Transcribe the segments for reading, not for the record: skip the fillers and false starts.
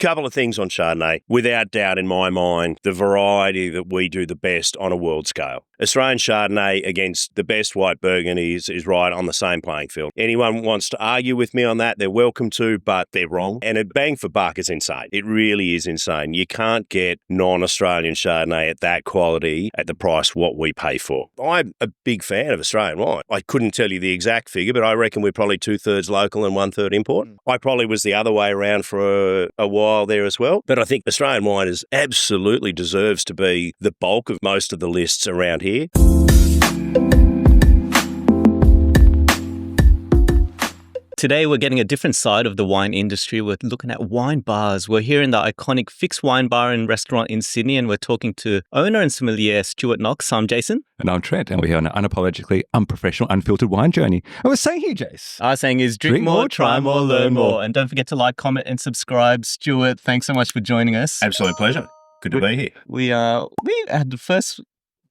couple of things on Chardonnay. Without doubt, in my mind, the variety that we do the best on a world scale. Australian Chardonnay against the best white Burgundies is right on the same playing field. Anyone wants to argue with me on that, they're welcome to, but they're wrong. And a bang for buck is insane. It really is insane. You can't get non-Australian Chardonnay at that quality at the price what we pay for. I'm a big fan of Australian wine. I couldn't tell you the exact figure, but I reckon we're probably 2/3 local and 1/3 import. I probably was the other way around for a while there as well. But I think Australian wine absolutely deserves to be the bulk of most of the lists around here. Today, we're getting a different side of the wine industry. We're looking at wine bars. We're here in the iconic Fix Wine Bar and Restaurant in Sydney, and we're talking to owner and sommelier Stuart Knox. I'm Jason. And I'm Trent, and we're here on an unapologetically unprofessional, unfiltered wine journey. And we're saying here, Jace. Our saying is drink more, try more, learn more. And don't forget to like, comment, and subscribe. Stuart, thanks so much for joining us. Absolute pleasure. Good to be here. We had the first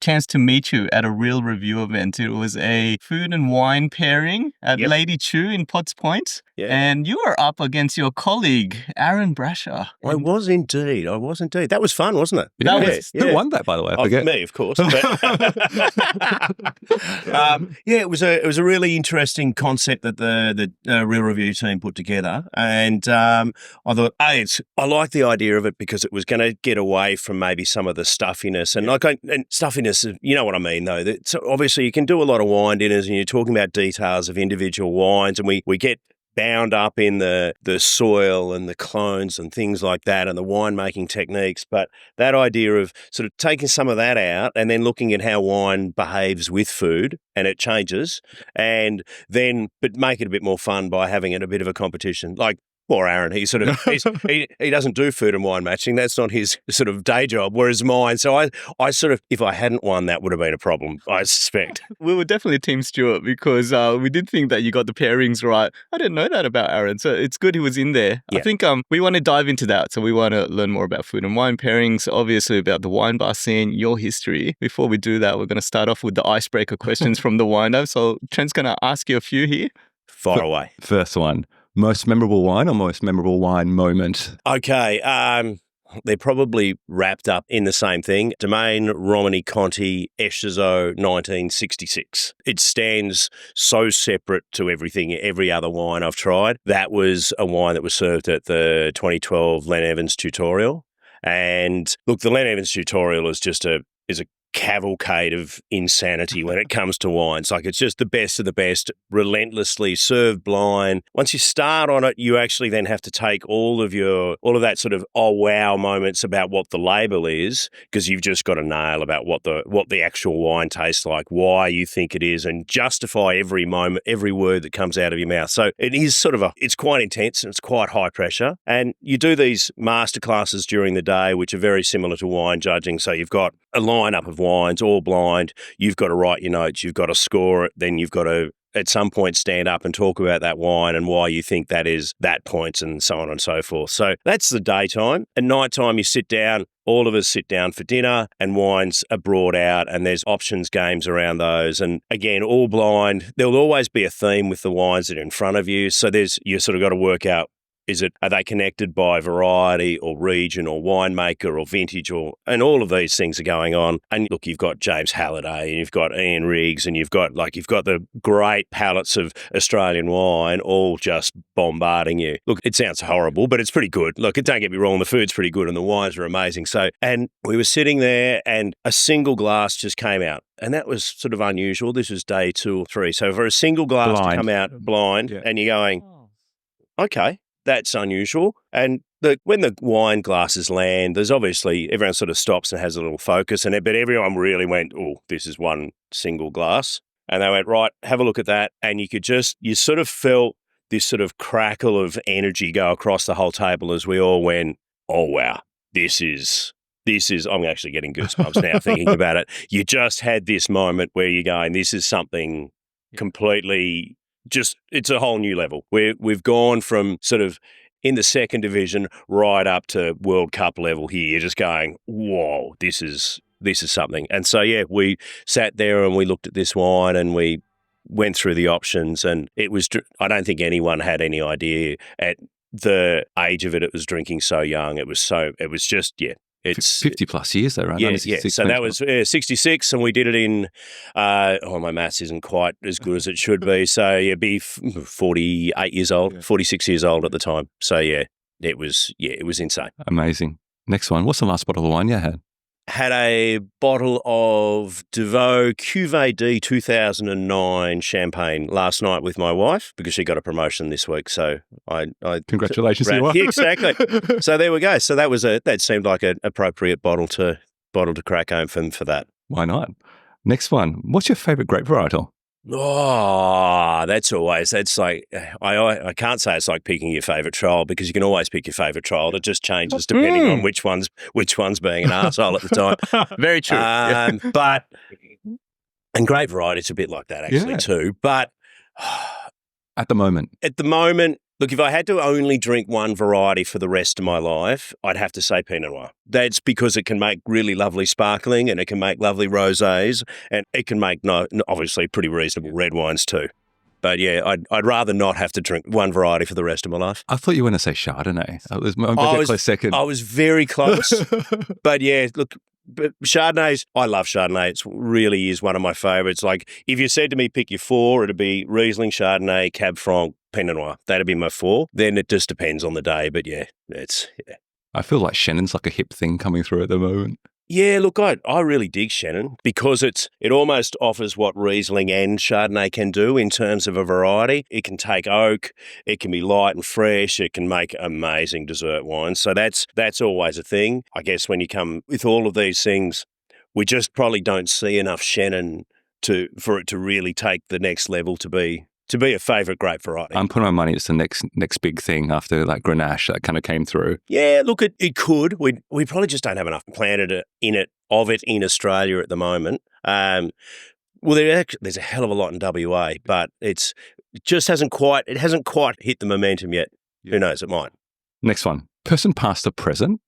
chance to meet you at a Real Review event. It was a food and wine pairing at Lady Chew in Potts Point. Yeah. And you were up against your colleague, Aaron Brasher. I was indeed. That was fun, wasn't it? Who won that, by the way? I forget. Me, of course. But it was a really interesting concept that the Real Review team put together. And I thought, I like the idea of it because it was going to get away from maybe some of the stuffiness. And stuffiness, you know what I mean, though. So obviously, you can do a lot of wine dinners and you're talking about details of individual wines, and we get bound up in the soil and the clones and things like that and the winemaking techniques. But that idea of sort of taking some of that out and then looking at how wine behaves with food and it changes, and then but make it a bit more fun by having it a bit of a competition. Like, poor Aaron, he doesn't do food and wine matching. That's not his sort of day job, whereas mine. So I sort of, if I hadn't won, that would have been a problem, I suspect. We were definitely Team Stuart because we did think that you got the pairings right. I didn't know that about Aaron, so it's good he was in there. Yeah. I think we want to dive into that. So we want to learn more about food and wine pairings, obviously about the wine bar scene, your history. Before we do that, we're going to start off with the icebreaker questions from the Wind Up. So Trent's going to ask you a few here. Fire away. First one. Most memorable wine or most memorable wine moment? Okay, they're probably wrapped up in the same thing. Domaine Romani Conti Echezeaux 1966. It stands so separate to every other wine I've tried. That was a wine that was served at the 2012 Len Evans tutorial. And look, the Len Evans tutorial is a cavalcade of insanity when it comes to wines. Like, it's just the best of the best, relentlessly served blind. Once you start on it, you actually then have to take all of that sort of oh wow moments about what the label is, because you've just got to nail about what the actual wine tastes like, why you think it is, and justify every moment, every word that comes out of your mouth. So it is it's quite intense and it's quite high pressure. And you do these masterclasses during the day, which are very similar to wine judging. So you've got a lineup of wines, all blind. You've got to write your notes. You've got to score it. Then you've got to, at some point, stand up and talk about that wine and why you think that is that point, and so on and so forth. So that's the daytime. At nighttime, you sit down. All of us sit down for dinner, and wines are brought out, and there's options games around those. And again, all blind. There'll always be a theme with the wines that are in front of you. So you sort of got to work out, are they connected by variety or region or winemaker or vintage, and all of these things are going on. And look, you've got James Halliday and you've got Ian Riggs and you've got the great palettes of Australian wine all just bombarding you. Look, it sounds horrible, but it's pretty good. Look, don't get me wrong, the food's pretty good and the wines are amazing. So, and we were sitting there and a single glass just came out. And that was sort of unusual. This was day 2 or 3. So for a single glass to come out blind, and you're going, okay, that's unusual. And when the wine glasses land, there's obviously, everyone sort of stops and has a little focus, but everyone really went, oh, this is one single glass. And they went, right, have a look at that. And you sort of felt this sort of crackle of energy go across the whole table as we all went, oh, wow, this is, I'm actually getting goosebumps now thinking about it. You just had this moment where you're going, this is something completely, it's a whole new level. We've gone from sort of in the second division right up to World Cup level here. You're just going, whoa, this is something. And so, yeah, we sat there and we looked at this wine and we went through the options, and it was, I don't think anyone had any idea at the age of it was drinking so young. It was just, it's 50 plus years though, right? Yeah. 1966, So that was 66, and we did it in, my maths isn't quite as good as it should be. So be 48 years old, 46 years old at the time. So it was insane. Amazing. Next one. What's the last bottle of wine you had? Had a bottle of Devoe Cuvée D 2009 champagne last night with my wife because she got a promotion this week. So I Congratulations to your wife. Exactly. So there we go. So that seemed like an appropriate bottle to crack home for that. Why not? Next one. What's your favourite grape varietal? Oh, that's like, I can't say it's like picking your favourite trial because you can always pick your favourite trial. It just changes depending on which one's being an arsehole at the time. Very true. But, and grape variety, it's a bit like that actually too. But at the moment, look, if I had to only drink one variety for the rest of my life, I'd have to say Pinot Noir. That's because it can make really lovely sparkling and it can make lovely rosés and it can make, obviously, pretty reasonable red wines too. But I'd rather not have to drink one variety for the rest of my life. I thought you were going to say Chardonnay. I was close second. I was very close. But look, but Chardonnays, I love Chardonnay. It really is one of my favourites. Like, if you said to me, pick your four, it'd be Riesling, Chardonnay, Cab Franc, Pinot Noir. That'd be my four. Then it just depends on the day. But I feel like Shannon's like a hip thing coming through at the moment. Yeah, look, I really dig Shannon because it almost offers what Riesling and Chardonnay can do in terms of a variety. It can take oak, it can be light and fresh, it can make amazing dessert wines. So that's always a thing. I guess when you come with all of these things, we just probably don't see enough Shannon for it to really take the next level to be a favourite grape variety. I'm putting my money it's the next big thing after like Grenache that kind of came through. Yeah, look, it could. We probably just don't have enough planted of it in Australia at the moment. Well, there's a hell of a lot in WA, but it hasn't quite hit the momentum yet. Yeah. Who knows? It might. Next one. Person past or present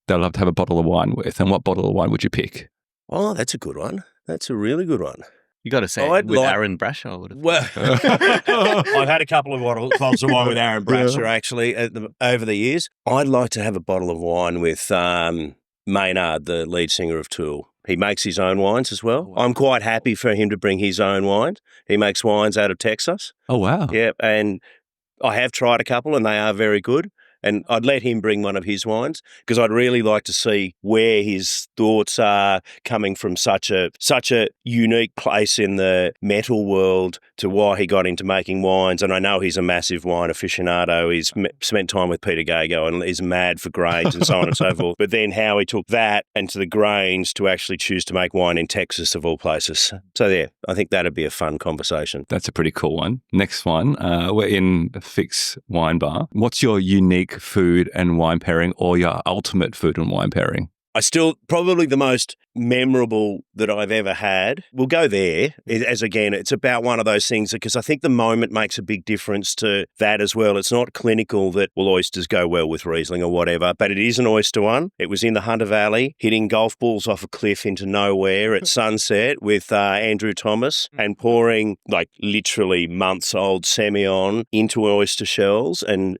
they'd love to have a bottle of wine with, and what bottle of wine would you pick? Oh, that's a good one. That's a really good one. You got to say it with Aaron Brasher. Well, I've had a couple of bottles of wine with Aaron Brasher actually over the years. I'd like to have a bottle of wine with Maynard, the lead singer of Tool. He makes his own wines as well. I'm quite happy for him to bring his own wines. He makes wines out of Texas. Oh, wow. Yeah, and I have tried a couple and they are very good. And I'd let him bring one of his wines because I'd really like to see where his thoughts are coming from such a unique place in the metal world to why he got into making wines. And I know he's a massive wine aficionado. He's spent time with Peter Gago and he's mad for grains and so on and so forth. But then how he took that and to the grains to actually choose to make wine in Texas of all places. So I think that'd be a fun conversation. That's a pretty cool one. Next one, we're in Fix Wine Bar. What's your unique food and wine pairing or your ultimate food and wine pairing? Probably the most memorable that I've ever had. We'll go there as again, it's about one of those things because I think the moment makes a big difference to that as well. It's not clinical that, oysters go well with Riesling or whatever, but it is an oyster one. It was in the Hunter Valley, hitting golf balls off a cliff into nowhere at sunset with Andrew Thomas and pouring like literally months old Semillon into oyster shells and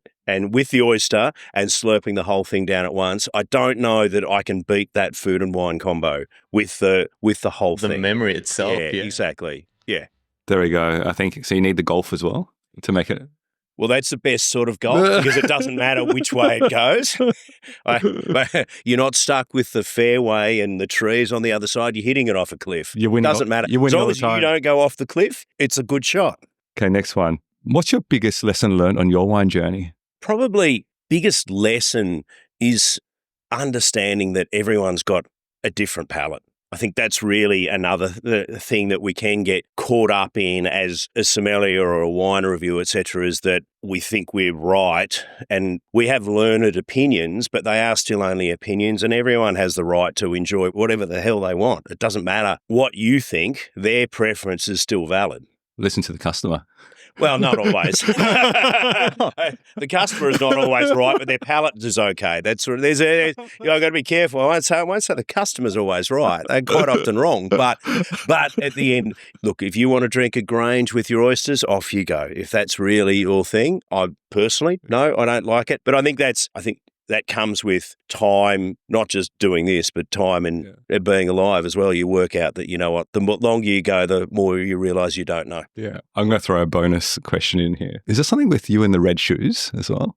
with the oyster and slurping the whole thing down at once. I don't know that I can beat that food and wine combo with the whole thing. The memory itself. Yeah, exactly. Yeah. There we go. I think so. You need the golf as well to make it. Well, that's the best sort of golf because it doesn't matter which way it goes. You're not stuck with the fairway and the trees on the other side. You're hitting it off a cliff. It doesn't matter. As long as you don't go off the cliff, it's a good shot. Okay, next one. What's your biggest lesson learned on your wine journey? Probably biggest lesson is understanding that everyone's got a different palate. I think that's really another thing that we can get caught up in as a sommelier or a wine reviewer, etc., is that we think we're right and we have learned opinions, but they are still only opinions and everyone has the right to enjoy whatever the hell they want. It doesn't matter what you think, their preference is still valid. Listen to the customer. Well, not always. The customer is not always right, but their palate is okay. That's there's I've got to be careful. I won't say the customer's always right. They're quite often wrong. But at the end, look, if you want to drink a Grange with your oysters, off you go. If that's really your thing, I personally, no, I don't like it. But I think that comes with time, not just doing this, but time and being alive as well. You work out that, you know what, the longer you go, the more you realise you don't know. Yeah. I'm going to throw a bonus question in here. Is there something with you in the red shoes as well?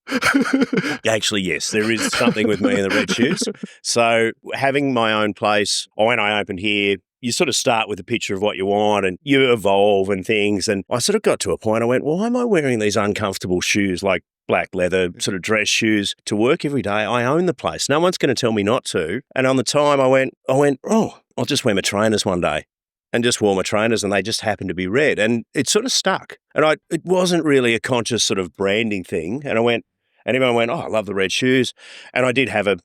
Actually, yes, there is something with me in the red shoes. So having my own place, when I opened here, you sort of start with a picture of what you want and you evolve and things. And I sort of got to a point, I went, why am I wearing these uncomfortable shoes like black leather sort of dress shoes to work every day? I own the place. No one's going to tell me not to. And on the time I went, oh, I'll just wear my trainers one day. And just wore my trainers and they just happened to be red. And it sort of stuck. And it wasn't really a conscious sort of branding thing. And everyone went, oh, I love the red shoes. And I did have a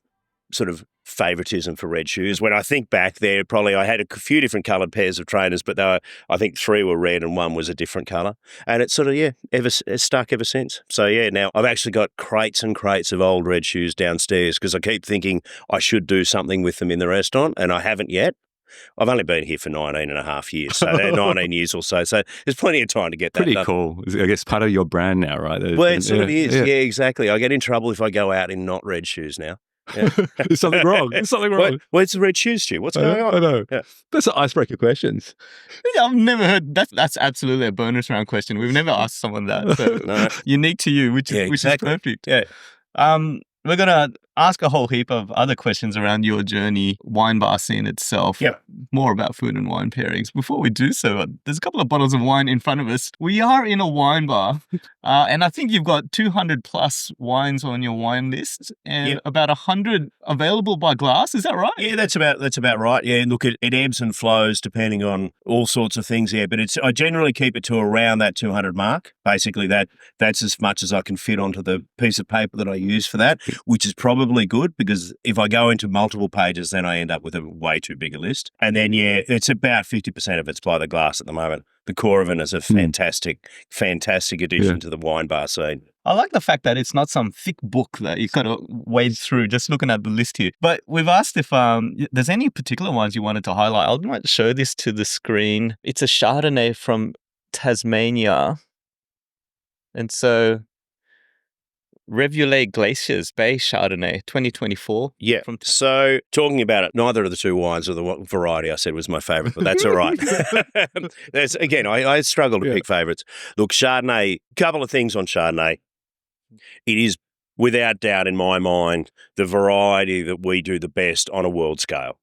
sort of favoritism for red shoes. When I think back there, probably I had a few different coloured pairs of trainers, but I think 3 were red and 1 was a different colour. And it's sort of, it's stuck ever since. So, now I've actually got crates and crates of old red shoes downstairs because I keep thinking I should do something with them in the restaurant and I haven't yet. I've only been here for 19 and a half years, so 19 years or so. So there's plenty of time to get that Pretty done. Cool. I guess part of your brand now, right? Well, it sort of is. Yeah, exactly. I get in trouble if I go out in not red shoes now. Yeah. There's something wrong. Well, it's the red shoes, Stu. What's going on? I know. Yeah. That's an icebreaker questions. Yeah, I've never heard that's absolutely a bonus round question. We've never asked someone that. So No. unique to you, which is perfect. Yeah. We're gonna ask a whole heap of other questions around your journey, wine bar scene itself. Yep. More about food and wine pairings. Before we do so, there's a couple of bottles of wine in front of us. We are in a wine bar, and I think you've got 200 plus wines on your wine list, and about 100 available by glass. Is that right? Yeah, that's about right. Yeah, look, it ebbs and flows depending on all sorts of things. Yeah, but I generally keep it to around that 200 mark. Basically, that's as much as I can fit onto the piece of paper that I use for that, which is probably good because if I go into multiple pages, then I end up with a way too big a list. And then, it's about 50% of it's by the glass at the moment. The Coravin is a fantastic addition to the wine bar scene. I like the fact that it's not some thick book that you kind of wade through just looking at the list here. But we've asked if there's any particular ones you wanted to highlight. I might show this to the screen. It's a Chardonnay from Tasmania. And so Rivulet Glaciers Bay Chardonnay 2024. Yeah. So talking about it, neither of the two wines or the variety I said was my favourite, but that's all right. I struggle to pick favourites. Look, Chardonnay, a couple of things on Chardonnay. It is without doubt in my mind the variety that we do the best on a world scale.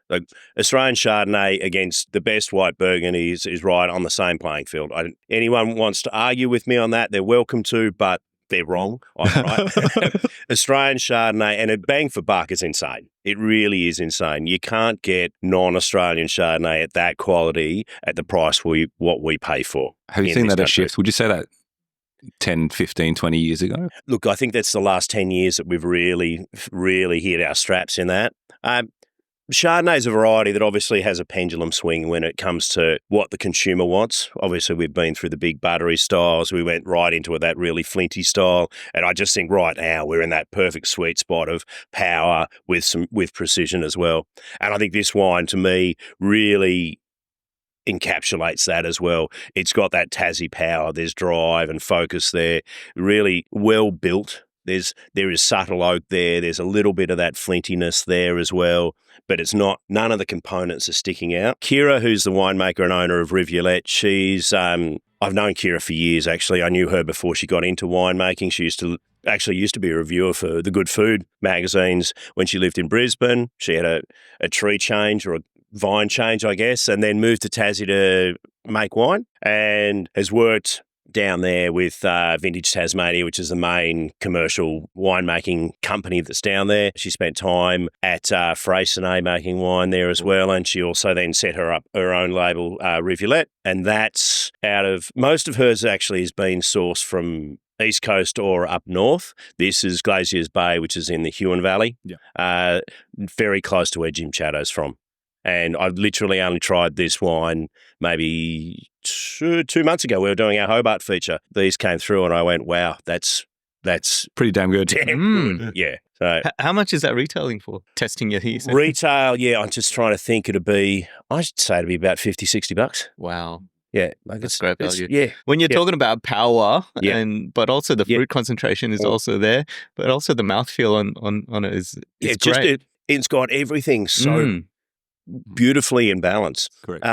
Like Australian Chardonnay against the best white Burgundy is right on the same playing field. Anyone wants to argue with me on that, they're welcome to, but they're wrong. I'm right. Australian Chardonnay, and a bang for buck is insane. It really is insane. You can't get non-Australian Chardonnay at that quality at the price what we pay for. Have you seen that a shift? Would you say that 10, 15, 20 years ago? Look, I think that's the last 10 years that we've really, really hit our straps in that. Chardonnay is a variety that obviously has a pendulum swing when it comes to what the consumer wants. Obviously, we've been through the big buttery styles. We went right into that really flinty style. And I just think right now we're in that perfect sweet spot of power with precision as well. And I think this wine, to me, really encapsulates that as well. It's got that Tassie power. There's drive and focus there. Really well built. There is subtle oak there. There's a little bit of that flintiness there as well, but it's not. None of the components are sticking out. Kira, who's the winemaker and owner of Rivulet, she's. I've known Kira for years. Actually, I knew her before she got into winemaking. She used to be a reviewer for the Good Food magazines when she lived in Brisbane. She had a tree change or a vine change, I guess, and then moved to Tassie to make wine and has worked down there with Vintage Tasmania, which is the main commercial winemaking company that's down there. She spent time at Freycinet making wine there as well, and she also then set her own label, Rivulet, and that's out of, most of hers actually has been sourced from East Coast or up north. This is Glaciers Bay, which is in the Huon Valley, very close to where Jim Chatto's from. And I've literally only tried this wine maybe 2 months ago. We were doing our Hobart feature. These came through and I went, wow, that's Pretty damn good. damn good. Yeah. So How much is that retailing for? Testing your heat? retail, yeah, I'm just trying to think it'd be, I should say it'd be about $50-$60. Wow. Yeah. Like That's great value. Yeah. When you're talking about power, Yeah. but also the Yeah. fruit concentration is also there, but also the mouthfeel on it is great. It's got everything so beautifully in balance. Correct.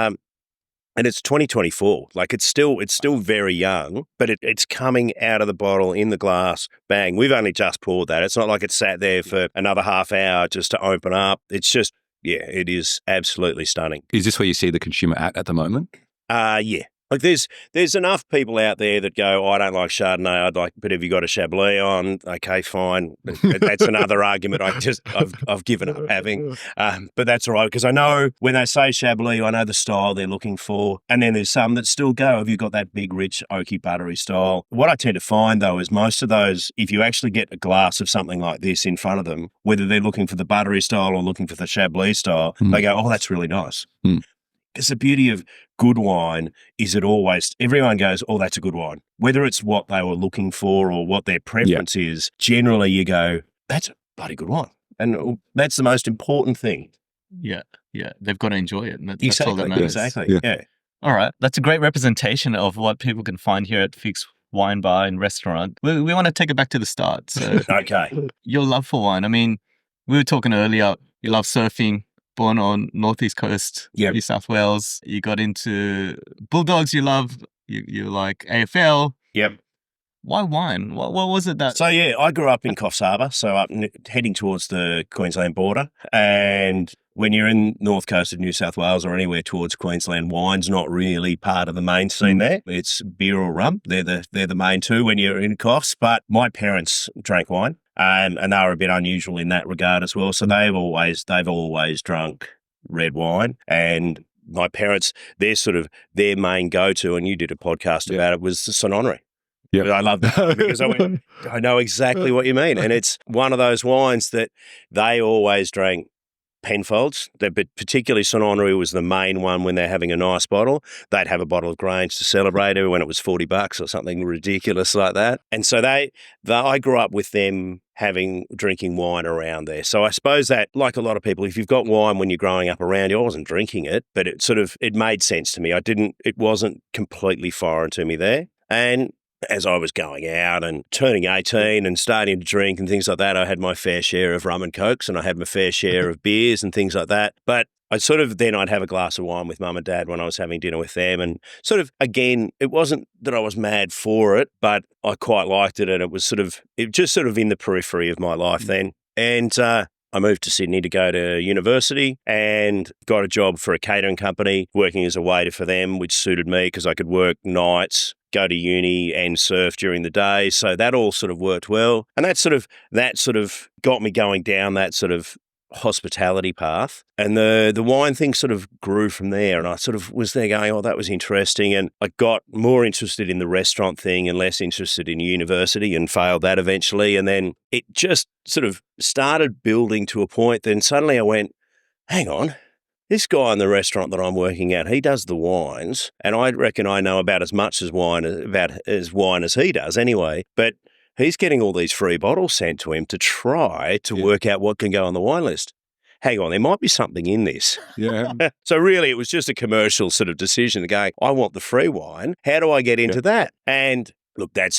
And it's 2024. Like it's still very young, but it's coming out of the bottle in the glass. Bang. We've only just poured that. It's not like it's sat there for another half hour just to open up. It's just, yeah, it is absolutely stunning. Is this where you see the consumer at the moment? Yeah. Like there's enough people out there that go, oh, I don't like Chardonnay. But have you got a Chablis on? Okay, fine. That's another argument I've given up having. But that's all right because I know when they say Chablis, I know the style they're looking for. And then there's some that still go, have you got that big, rich, oaky, buttery style? What I tend to find though is most of those, if you actually get a glass of something like this in front of them, whether they're looking for the buttery style or looking for the Chablis style, they go, oh, that's really nice. Because the beauty of good wine is everyone goes, oh, that's a good wine. Whether it's what they were looking for or what their preference is, generally you go, that's a bloody good wine. And that's the most important thing. Yeah. They've got to enjoy it. And that's all that matters. Exactly. Yeah. All right. That's a great representation of what people can find here at Fix Wine Bar and Restaurant. We want to take it back to the start. So okay. Your love for wine. I mean, we were talking earlier, you love surfing. Born on northeast coast, New South Wales. You got into Bulldogs. You love. You like AFL. Yep. Why wine? What was it that? So yeah, I grew up in Coffs Harbour, so up heading towards the Queensland border. And when you're in north coast of New South Wales or anywhere towards Queensland, wine's not really part of the main scene there. It's beer or rum. They're the main two when you're in Coffs. But my parents drank wine. And they were a bit unusual in that regard as well. So they've always drunk red wine. And my parents, their main go-to, and you did a podcast about it, was the Sononry. Yeah, I love that because I know exactly what you mean. And it's one of those wines that they always drank Penfolds, but particularly Sononry was the main one when they're having a nice bottle. They'd have a bottle of Grange to celebrate it when it was $40 or something ridiculous like that. And so I grew up with them drinking wine around there. So I suppose that, like a lot of people, if you've got wine when you're growing up around you, I wasn't drinking it, but it made sense to me. It wasn't completely foreign to me there. And as I was going out and turning 18 and starting to drink and things like that, I had my fair share of rum and cokes and I had my fair share of beers and things like that. But I'd have a glass of wine with mum and dad when I was having dinner with them. And again, it wasn't that I was mad for it, but I quite liked it. And it was just in the periphery of my life then. And I moved to Sydney to go to university and got a job for a catering company, working as a waiter for them, which suited me because I could work nights, go to uni and surf during the day. So that all worked well. And that got me going down that hospitality path. And the wine thing grew from there. And I was there going, oh, that was interesting. And I got more interested in the restaurant thing and less interested in university and failed that eventually. And then it just started building to a point. Then suddenly I went, hang on, this guy in the restaurant that I'm working at, he does the wines. And I reckon I know about as much as wine as he does anyway. But he's getting all these free bottles sent to him to try to work out what can go on the wine list. Hang on, there might be something in this. Yeah. So really it was just a commercial decision going, I want the free wine. How do I get into that? And look, that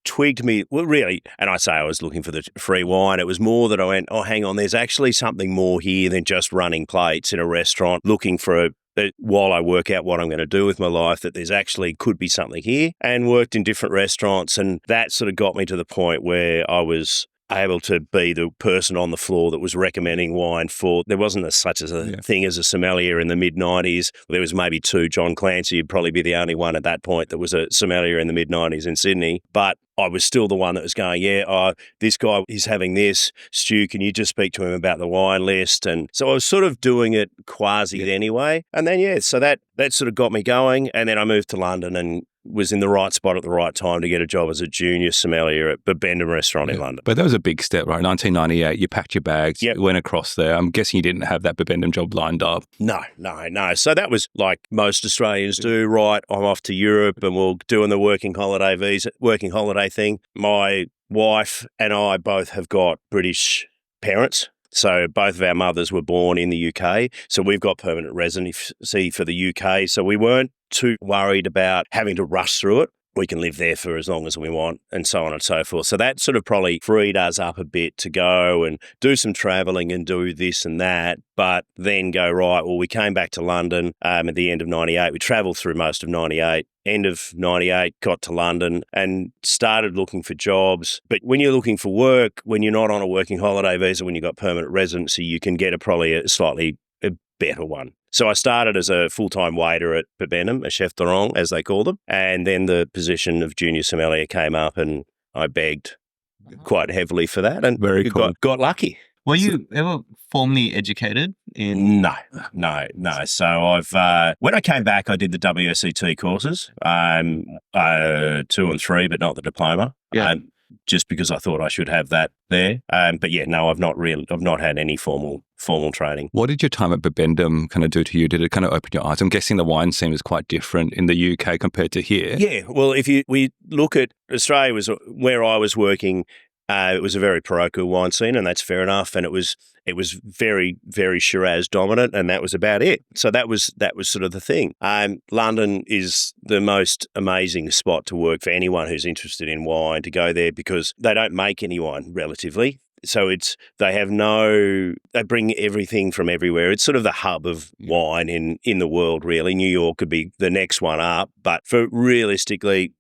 twigged me. Well, really, and I say I was looking for the free wine. It was more that I went, oh, hang on, there's actually something more here than just running plates in a restaurant, looking for while I work out what I'm going to do with my life, that there's actually could be something here, and worked in different restaurants. And that got me to the point where I was able to be the person on the floor that was recommending wine for, there wasn't such as a thing as a sommelier in the mid-90s. There was maybe two. John Clancy would probably be the only one at that point that was a sommelier in the mid-90s in Sydney. But I was still the one that was going, this guy is having this. Stu, can you just speak to him about the wine list? And so I was doing it quasi anyway. And then, so that got me going. And then I moved to London and was in the right spot at the right time to get a job as a junior sommelier at Bibendum Restaurant in London. But that was a big step, right? 1998, you packed your bags, Yep. went across there. I'm guessing you didn't have that Bibendum job lined up. No. So that was like most Australians do, right? I'm off to Europe and we're doing the working holiday thing. My wife and I both have got British parents. So both of our mothers were born in the UK. So we've got permanent residency for the UK. So we weren't too worried about having to rush through it. We can live there for as long as we want and so on and so forth. So that sort of probably freed us up a bit to go and do some travelling and do this and that, but then go, right, well, we came back to London at the end of 98. We travelled through most of 98. End of 98, got to London and started looking for jobs. But when you're looking for work, when you're not on a working holiday visa, when you've got permanent residency, you can get probably a slightly better one. So I started as a full-time waiter at Bibendum, a chef de rang, as they call them. And then the position of junior sommelier came up and I begged quite heavily for that and Very cool. got lucky. Were you ever formally educated in? No. So I've when I came back, I did the WSET courses, 2 and 3, but not the diploma. Yeah. Just because I thought I should have that there. But yeah, no, I've not had any formal training. What did your time at Bibendum kind of do to you? Did it kind of open your eyes? I'm guessing the wine scene is quite different in the UK compared to here. Yeah, well, we look at Australia was where I was working. It was a very parochial wine scene, and that's fair enough. And it was very, very Shiraz dominant, and that was about it. So that was sort of the thing. London is the most amazing spot to work for anyone who's interested in wine to go there because they don't make any wine relatively. So they bring everything from everywhere. It's sort of the hub of wine in the world, really. New York could be the next one up, but for realistically,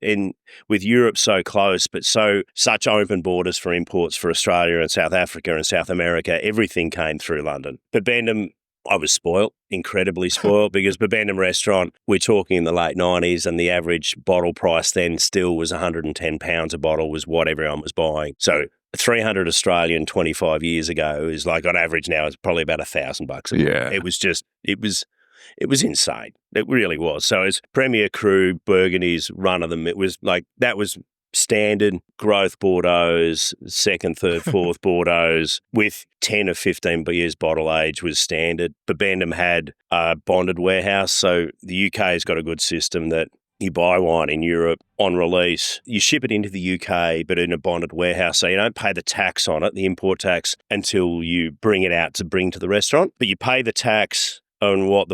with Europe so close, but such open borders for imports for Australia and South Africa and South America, everything came through London. Bibendum, I was spoiled, incredibly spoiled, because Bibendum Restaurant, we're talking in the late 90s, and the average bottle price then still was £110 a bottle was what everyone was buying. So 300 Australian 25 years ago is like on average now it's probably about $1,000 a Yeah. It was insane. It really was. So as Premier Cru, Burgundies, run of them, it was like that was standard growth Bordeaux's, second, third, fourth Bordeaux's with 10 or 15 years bottle age was standard. Bibendum had a bonded warehouse. So the UK has got a good system that you buy wine in Europe on release, you ship it into the UK, but in a bonded warehouse. So you don't pay the tax on it, the import tax, until you bring it out to bring to the restaurant. But you pay the tax on what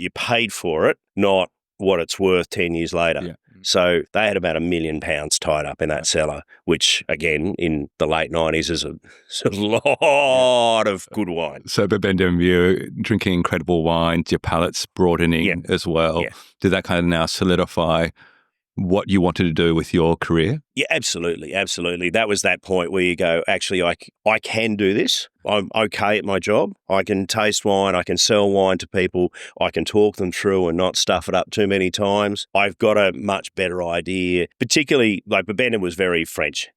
you paid for it, not what it's worth 10 years later. Yeah. So they had about £1 million tied up in that cellar, which again in the late 90s is a lot of good wine. So Bibendum, you're drinking incredible wines, your palate's broadening as well. Yeah. Did that kind of now solidify what you wanted to do with your career? Yeah, absolutely. That was that point where you go, actually, I can do this. I'm okay at my job. I can taste wine. I can sell wine to people. I can talk them through and not stuff it up too many times. I've got a much better idea, particularly like Bibendum was very French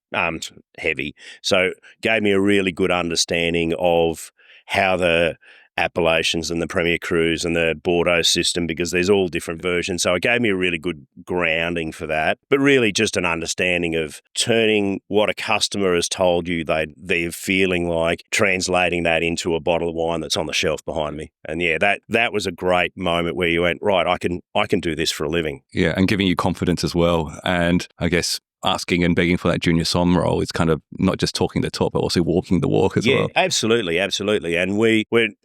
heavy. So gave me a really good understanding of how the appellations and the Premier Crus and the Bordeaux system, because there's all different versions. So it gave me a really good grounding for that, but really just an understanding of turning what a customer has told you they're feeling like, translating that into a bottle of wine that's on the shelf behind me. And yeah, that was a great moment where you went, right, I can do this for a living. Yeah, and giving you confidence as well. And I guess asking and begging for that junior som role is kind of not just talking the talk, but also walking the walk as well. Yeah, absolutely. And we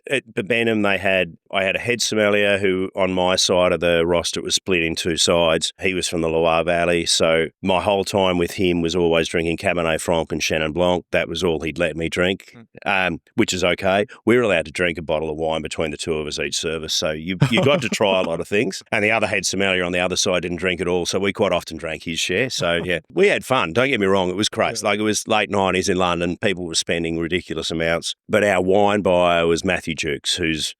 at Bibendum, I had a head sommelier who, on my side of the roster, was split in two sides. He was from the Loire Valley, so my whole time with him was always drinking Cabernet Franc and Chenin Blanc. That was all he'd let me drink, which is okay. We were allowed to drink a bottle of wine between the two of us each service, so you got to try a lot of things. And the other head sommelier on the other side didn't drink at all, so we quite often drank his share. So yeah, we had fun. Don't get me wrong, it was crazy. Like, it was late 90s in London. People were spending ridiculous amounts. But our wine buyer was Matthew Jukes, who's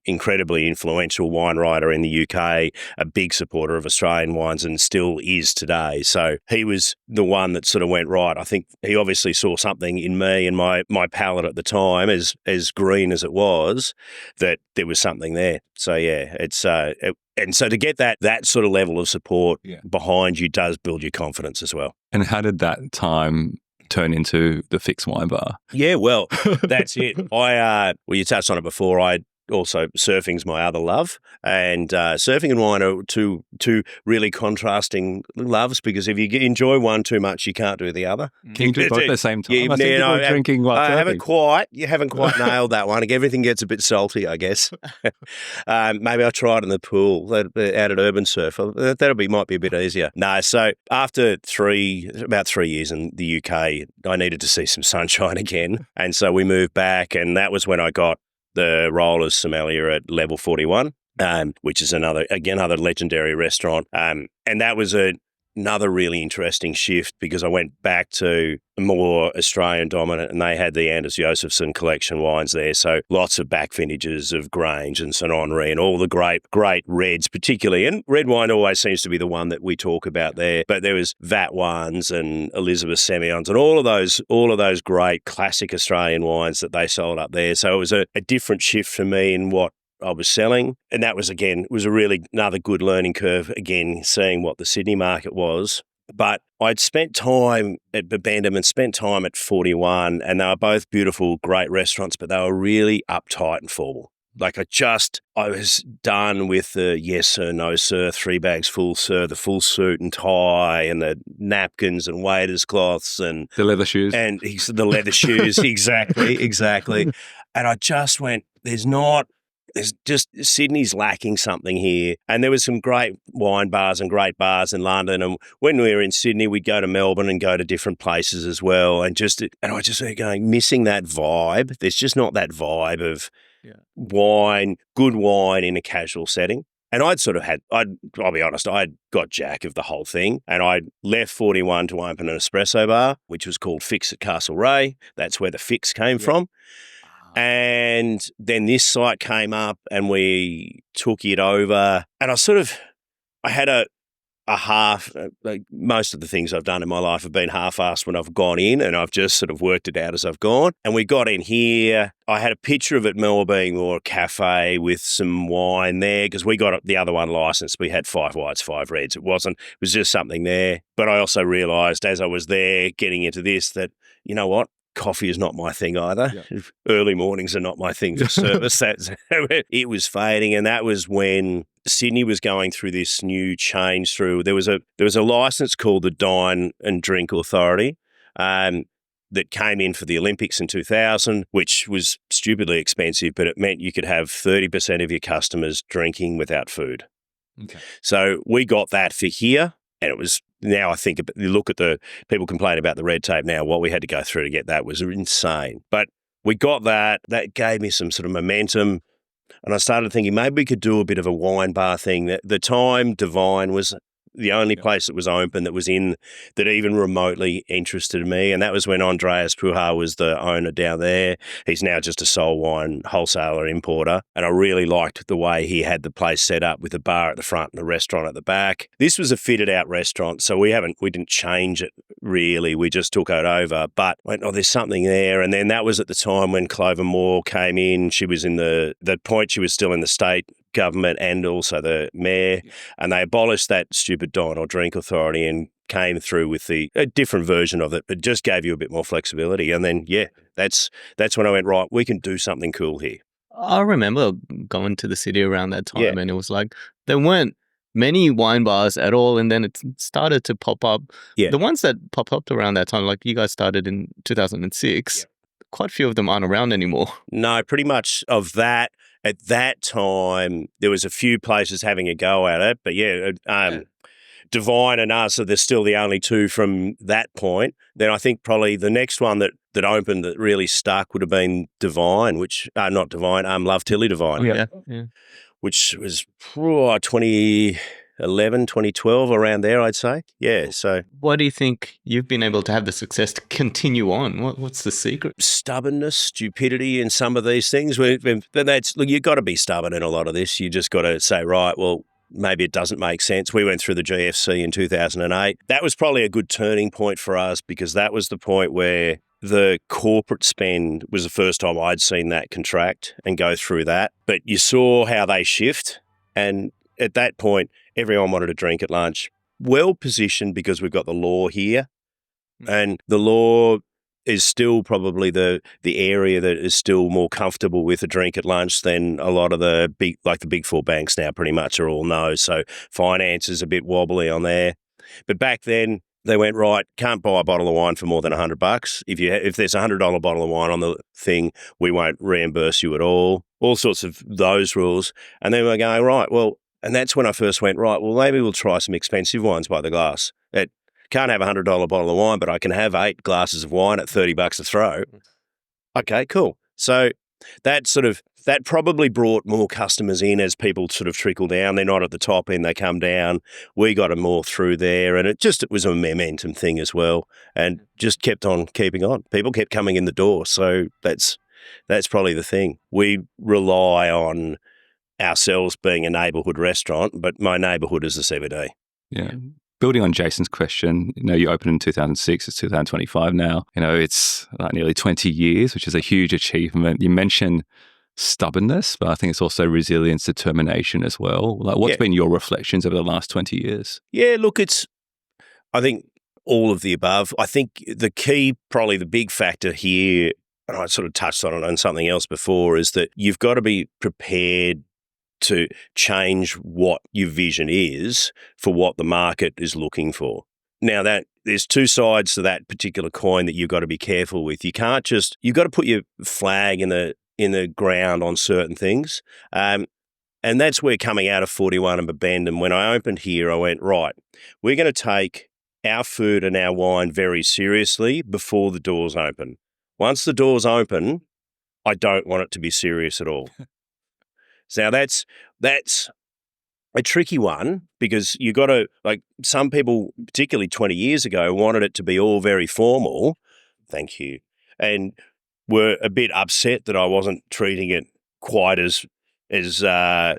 incredibly influential wine writer in the UK, a big supporter of Australian wines and still is today. So he was the one that sort of went, right, I think he obviously saw something in me and my palate at the time, as green as it was, that there was something there. So yeah, And so to get that sort of level of support behind you does build your confidence as well. And how did that time turn into the Fix Wine Bar? Yeah, well, that's it. You touched on it before. Also, surfing's my other love, and surfing and wine are two really contrasting loves, because if you enjoy one too much, you can't do the other. Can you do both at the same time? Yeah, I think people drinking while surfing. You haven't quite nailed that one. Everything gets a bit salty, I guess. Maybe I'll try it in the pool out at Urban Surf. Might be a bit easier. No, so after about 3 years in the UK, I needed to see some sunshine again, and so we moved back, and that was when I got the role as sommelier at Level 41, which is another legendary restaurant. And that was another really interesting shift, because I went back to more Australian dominant, and they had the Anders Josefsson collection wines there. So lots of back vintages of Grange and St Henri and all the great reds particularly. And red wine always seems to be the one that we talk about there. But there was Vat Ones and Elizabeth Semillons and all of those great classic Australian wines that they sold up there. So it was a different shift for me in what I was selling. And that was another good learning curve, again, seeing what the Sydney market was. But I'd spent time at Bibendum and spent time at 41, and they were both beautiful, great restaurants, but they were really uptight and formal. Like I was done with the yes sir, no sir, 3 bags full sir, the full suit and tie and the napkins and waiters' cloths and the leather shoes. And the leather shoes, exactly. And I just went, there's just Sydney's lacking something here. And there was some great wine bars and great bars in London. And when we were in Sydney, we'd go to Melbourne and go to different places as well. And I just started going, missing that vibe. There's just not that vibe of wine, good wine in a casual setting. And I'll be honest, I'd got jack of the whole thing. And I left 41 to open an espresso bar, which was called Fix at Castlereagh. That's where the Fix came from. And then this site came up and we took it over, and I had a half, like most of the things I've done in my life have been half-assed when I've gone in, and I've just sort of worked it out as I've gone. And we got in here. I had a picture of it more being more a cafe with some wine there, because we got the other one licensed. We had 5 whites, 5 reds. It was just something there. But I also realised as I was there getting into this that, you know what? Coffee is not my thing either. Yeah. Early mornings are not my thing for service. It was fading, and that was when Sydney was going through this new change. There was a license called the Dine and Drink Authority that came in for the Olympics in 2000, which was stupidly expensive, but it meant you could have 30% of your customers drinking without food. Okay. So we got that for here, and it was. Now I think you look at the people complain about the red tape now, what we had to go through to get that was insane. But we got that. That gave me some sort of momentum. And I started thinking maybe we could do a bit of a wine bar thing. At the time, Dine was the only place that was open that even remotely interested me. And that was when Andreas Pujar was the owner down there. He's now just a sole wine wholesaler importer. And I really liked the way he had the place set up with a bar at the front and a restaurant at the back. This was a fitted out restaurant, so we didn't change it really. We just took it over. But went, there's something there. And then that was at the time when Clover Moore came in. She was she was still in the state government and also the mayor, and they abolished that stupid Dine or Drink Authority and came through with a different version of it, but just gave you a bit more flexibility. And then, that's when I went, right, we can do something cool here. I remember going to the city around that time, and it was like there weren't many wine bars at all, and then it started to pop up. Yeah. The ones that popped up around that time, like you guys started in 2006, quite a few of them aren't around anymore. No, pretty much of that. At that time, there was a few places having a go at it, but Divine and us are still the only two from that point. Then I think probably the next one that opened that really stuck would have been Divine, not Divine, Love Tilly Divine. Yeah. Which was 2011, 2012, around there, I'd say. Yeah, so. Why do you think you've been able to have the success to continue on? What's the secret? Stubbornness, stupidity in some of these things. But you've got to be stubborn in a lot of this. You just got to say, right, well, maybe it doesn't make sense. We went through the GFC in 2008. That was probably a good turning point for us, because that was the point where the corporate spend was the first time I'd seen that contract and go through that. But you saw how they shift, and at that point, everyone wanted a drink at lunch. Well positioned because we've got the law here, and the law is still probably the area that is still more comfortable with a drink at lunch than a lot of the big four banks now pretty much are all no. So finance is a bit wobbly on there. But back then they went, right, can't buy a bottle of wine for more than $100. If there's $100 bottle of wine on the thing, we won't reimburse you at all. All sorts of those rules. And then we're going, right, well, and that's when I first went, right, well, maybe we'll try some expensive wines by the glass. Can't have a $100 bottle of wine, but I can have 8 glasses of wine at $30 a throw. Okay, cool. So that probably brought more customers in as people sort of trickle down. They're not at the top end, they come down. We got them more through there, and it was a momentum thing as well, and just kept on keeping on. People kept coming in the door, so that's probably the thing. We rely on ourselves being a neighbourhood restaurant, but my neighbourhood is the CBD. Yeah. Building on Jason's question, you opened in 2006, it's 2025 now. It's like nearly 20 years, which is a huge achievement. You mentioned stubbornness, but I think it's also resilience, determination as well. Like, what's been your reflections over the last 20 years? Yeah, look, I think all of the above. I think the key, probably the big factor here, and I sort of touched on it on something else before, is that you've got to be prepared to change what your vision is for what the market is looking for. Now, that there's two sides to that particular coin that you've got to be careful with. You've got to put your flag in the ground on certain things. And that's where coming out of 41 and Babendum, when I opened here, I went, right, we're going to take our food and our wine very seriously before the doors open. Once the doors open, I don't want it to be serious at all. So that's a tricky one, because you got to, like, some people, particularly 20 years ago, wanted it to be all very formal. Thank you. And were a bit upset that I wasn't treating it quite as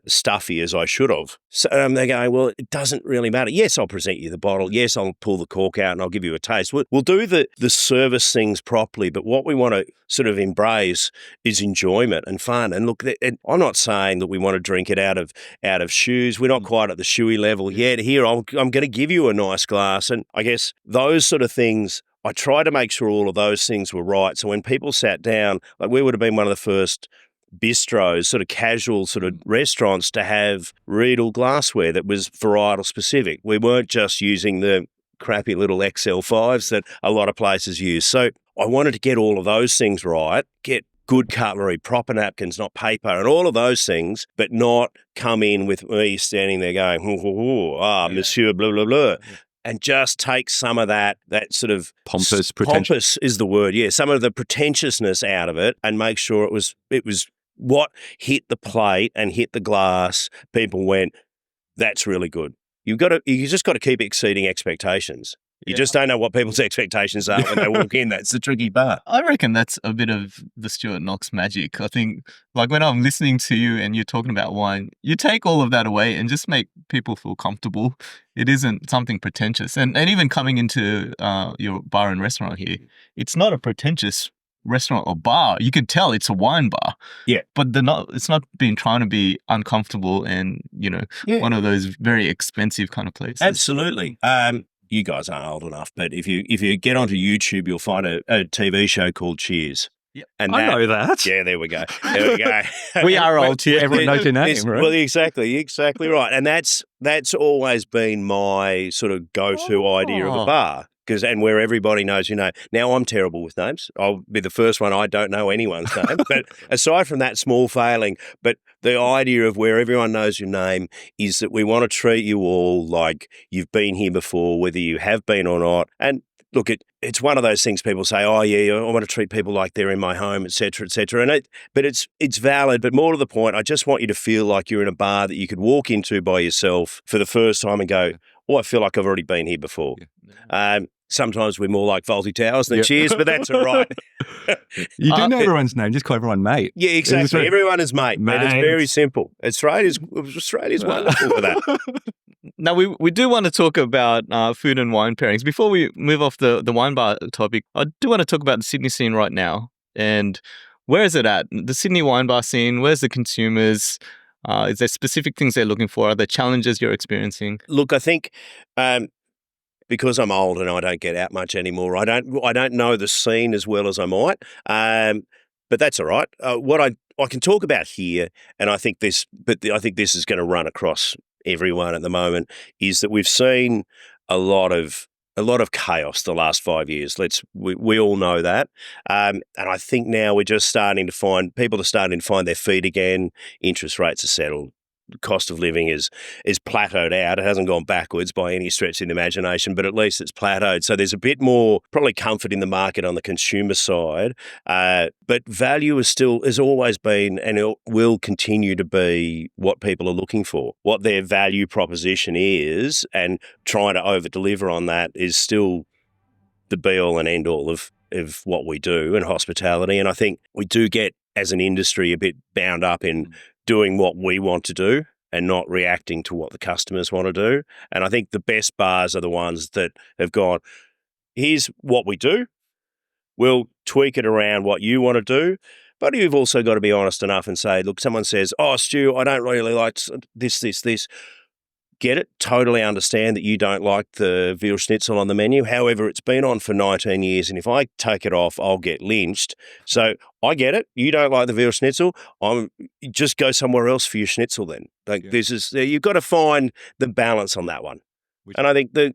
stuffy as I should have. So they're going, well, it doesn't really matter. Yes, I'll present you the bottle. Yes, I'll pull the cork out and I'll give you a taste. We'll do the service things properly, but what we want to sort of embrace is enjoyment and fun. And look, and I'm not saying that we want to drink it out of shoes. We're not quite at the shoey level yet. Here, I'm going to give you a nice glass. And I guess those sort of things, I try to make sure all of those things were right. So when people sat down, like, we would have been one of the first bistros, sort of casual sort of restaurants, to have Riedel glassware that was varietal specific. We weren't just using the crappy little XL5s that a lot of places use. So I wanted to get all of those things right, get good cutlery, proper napkins, not paper, and all of those things, but not come in with me standing there going, monsieur, blah, blah, blah. And just take some of that sort of pompous is the word, yeah. Some of the pretentiousness out of it, and make sure it was what hit the plate and hit the glass. People went, that's really good. You just got to keep exceeding expectations. You just don't know what people's expectations are when they walk in. That's the tricky part. I reckon that's a bit of the Stuart Knox magic. I think, like, when I'm listening to you and you're talking about wine, you take all of that away and just make people feel comfortable. It isn't something pretentious. And even coming into your bar and restaurant here, it's not a pretentious restaurant or bar. You can tell it's a wine bar. Yeah. But it's not been trying to be uncomfortable and, one of those very expensive kind of places. Absolutely. You guys aren't old enough, but if you get onto YouTube, you'll find a TV show called Cheers. Yep. And I know that. Yeah, there we go. There we go. We are old here. Everyone knows your name, right? Well, exactly right. And that's always been my sort of go-to idea of a bar. And where everybody knows your name. Now, I'm terrible with names. I'll be the first one. I don't know anyone's name. But aside from that small failing, but the idea of where everyone knows your name is that we want to treat you all like you've been here before, whether you have been or not. And look, it's one of those things people say, oh, yeah, I want to treat people like they're in my home, et cetera, et cetera. But it's valid. But more to the point, I just want you to feel like you're in a bar that you could walk into by yourself for the first time and go, oh, I feel like I've already been here before. Sometimes we're more like Volta Towers than Cheers, but that's all right. You do know everyone's name, just call everyone mate. Yeah, exactly. Everyone is mate. Mate. It's very simple. Australia's wonderful for that. Now, we do want to talk about food and wine pairings. Before we move off the wine bar topic, I do want to talk about the Sydney scene right now. And where is it at? The Sydney wine bar scene, where's the consumers? Is there specific things they're looking for? Are there challenges you're experiencing? Look, I think because I'm old and I don't get out much anymore, I don't know the scene as well as I might. But that's all right. What I can talk about here, and I think this is going to run across everyone at the moment, is that we've seen a lot of chaos the last 5 years. We all know that, and I think now we're just starting to find people are starting to find their feet again. Interest rates are settled. Cost of living is plateaued out. It hasn't gone backwards by any stretch of the imagination, but at least it's plateaued. So there's a bit more probably comfort in the market on the consumer side. But value has always been, and it will continue to be, what people are looking for. What their value proposition is, and trying to over-deliver on that is still the be-all and end-all of what we do in hospitality. And I think we do get, as an industry, a bit bound up in doing what we want to do and not reacting to what the customers want to do. And I think the best bars are the ones that have gone, here's what we do. We'll tweak it around what you want to do. But you've also got to be honest enough and say, look, someone says, oh, Stu, I don't really like this. Get it. Totally understand that you don't like the veal schnitzel on the menu. However, it's been on for 19 years, and if I take it off, I'll get lynched. So I get it. You don't like the veal schnitzel. Just go somewhere else for your schnitzel then. You've got to find the balance on that one. And I think the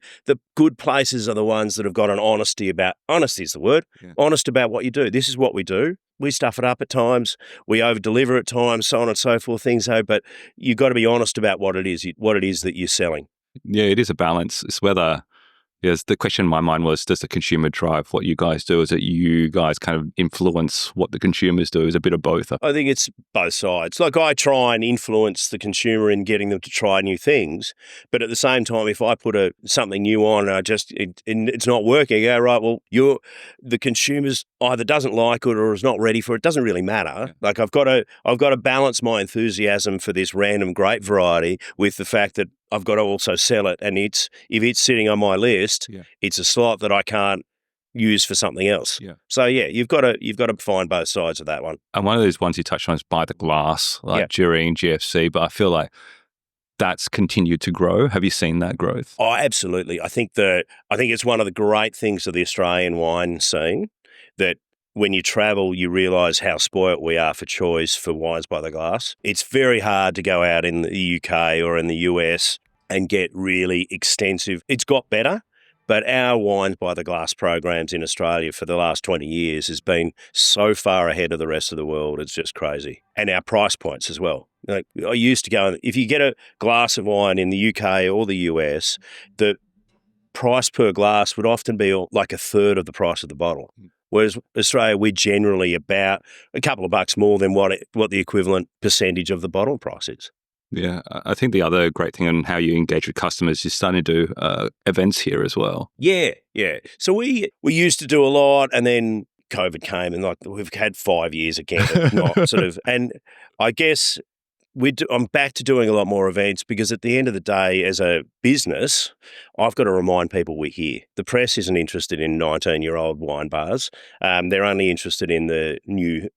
good places are the ones that have got an honesty is the word, honest about what you do. This is what we do. We stuff it up at times. We over-deliver at times, so on and so forth, but you've got to be honest about what it is that you're selling. Yeah, it is a balance. It's whether, yes, the question in my mind was, does the consumer drive what you guys do? Is it you guys kind of influence what the consumers do? Is it a bit of both? I think it's both sides. Like, I try and influence the consumer in getting them to try new things, but at the same time, if I put something new on and it's not working, I go, right, well, the consumer's either doesn't like it or is not ready for it. It doesn't really matter. Yeah. Like, I've got to balance my enthusiasm for this random grape variety with the fact that I've got to also sell it, and if it's sitting on my list, it's a slot that I can't use for something else. Yeah. So you've got to find both sides of that one. And one of those ones you touched on is by the glass, during GFC, but I feel like that's continued to grow. Have you seen that growth? Oh, absolutely. I think it's one of the great things of the Australian wine scene that when you travel, you realise how spoilt we are for choice for wines by the glass. It's very hard to go out in the UK or in the US and get really extensive. It's got better, but our wines by the glass programs in Australia for the last 20 years has been so far ahead of the rest of the world. It's just crazy. And our price points as well. Like, I used to go, if you get a glass of wine in the UK or the US, the price per glass would often be like a third of the price of the bottle. Whereas Australia, we're generally about a couple of bucks more than what the equivalent percentage of the bottle price is. Yeah, I think the other great thing on how you engage with customers is starting to do events here as well. Yeah. So we used to do a lot, and then COVID came, and like we've had 5 years again of not sort of, and I guess I'm back to doing a lot more events because at the end of the day, as a business, I've got to remind people we're here. The press isn't interested in 19-year-old wine bars. They're only interested in the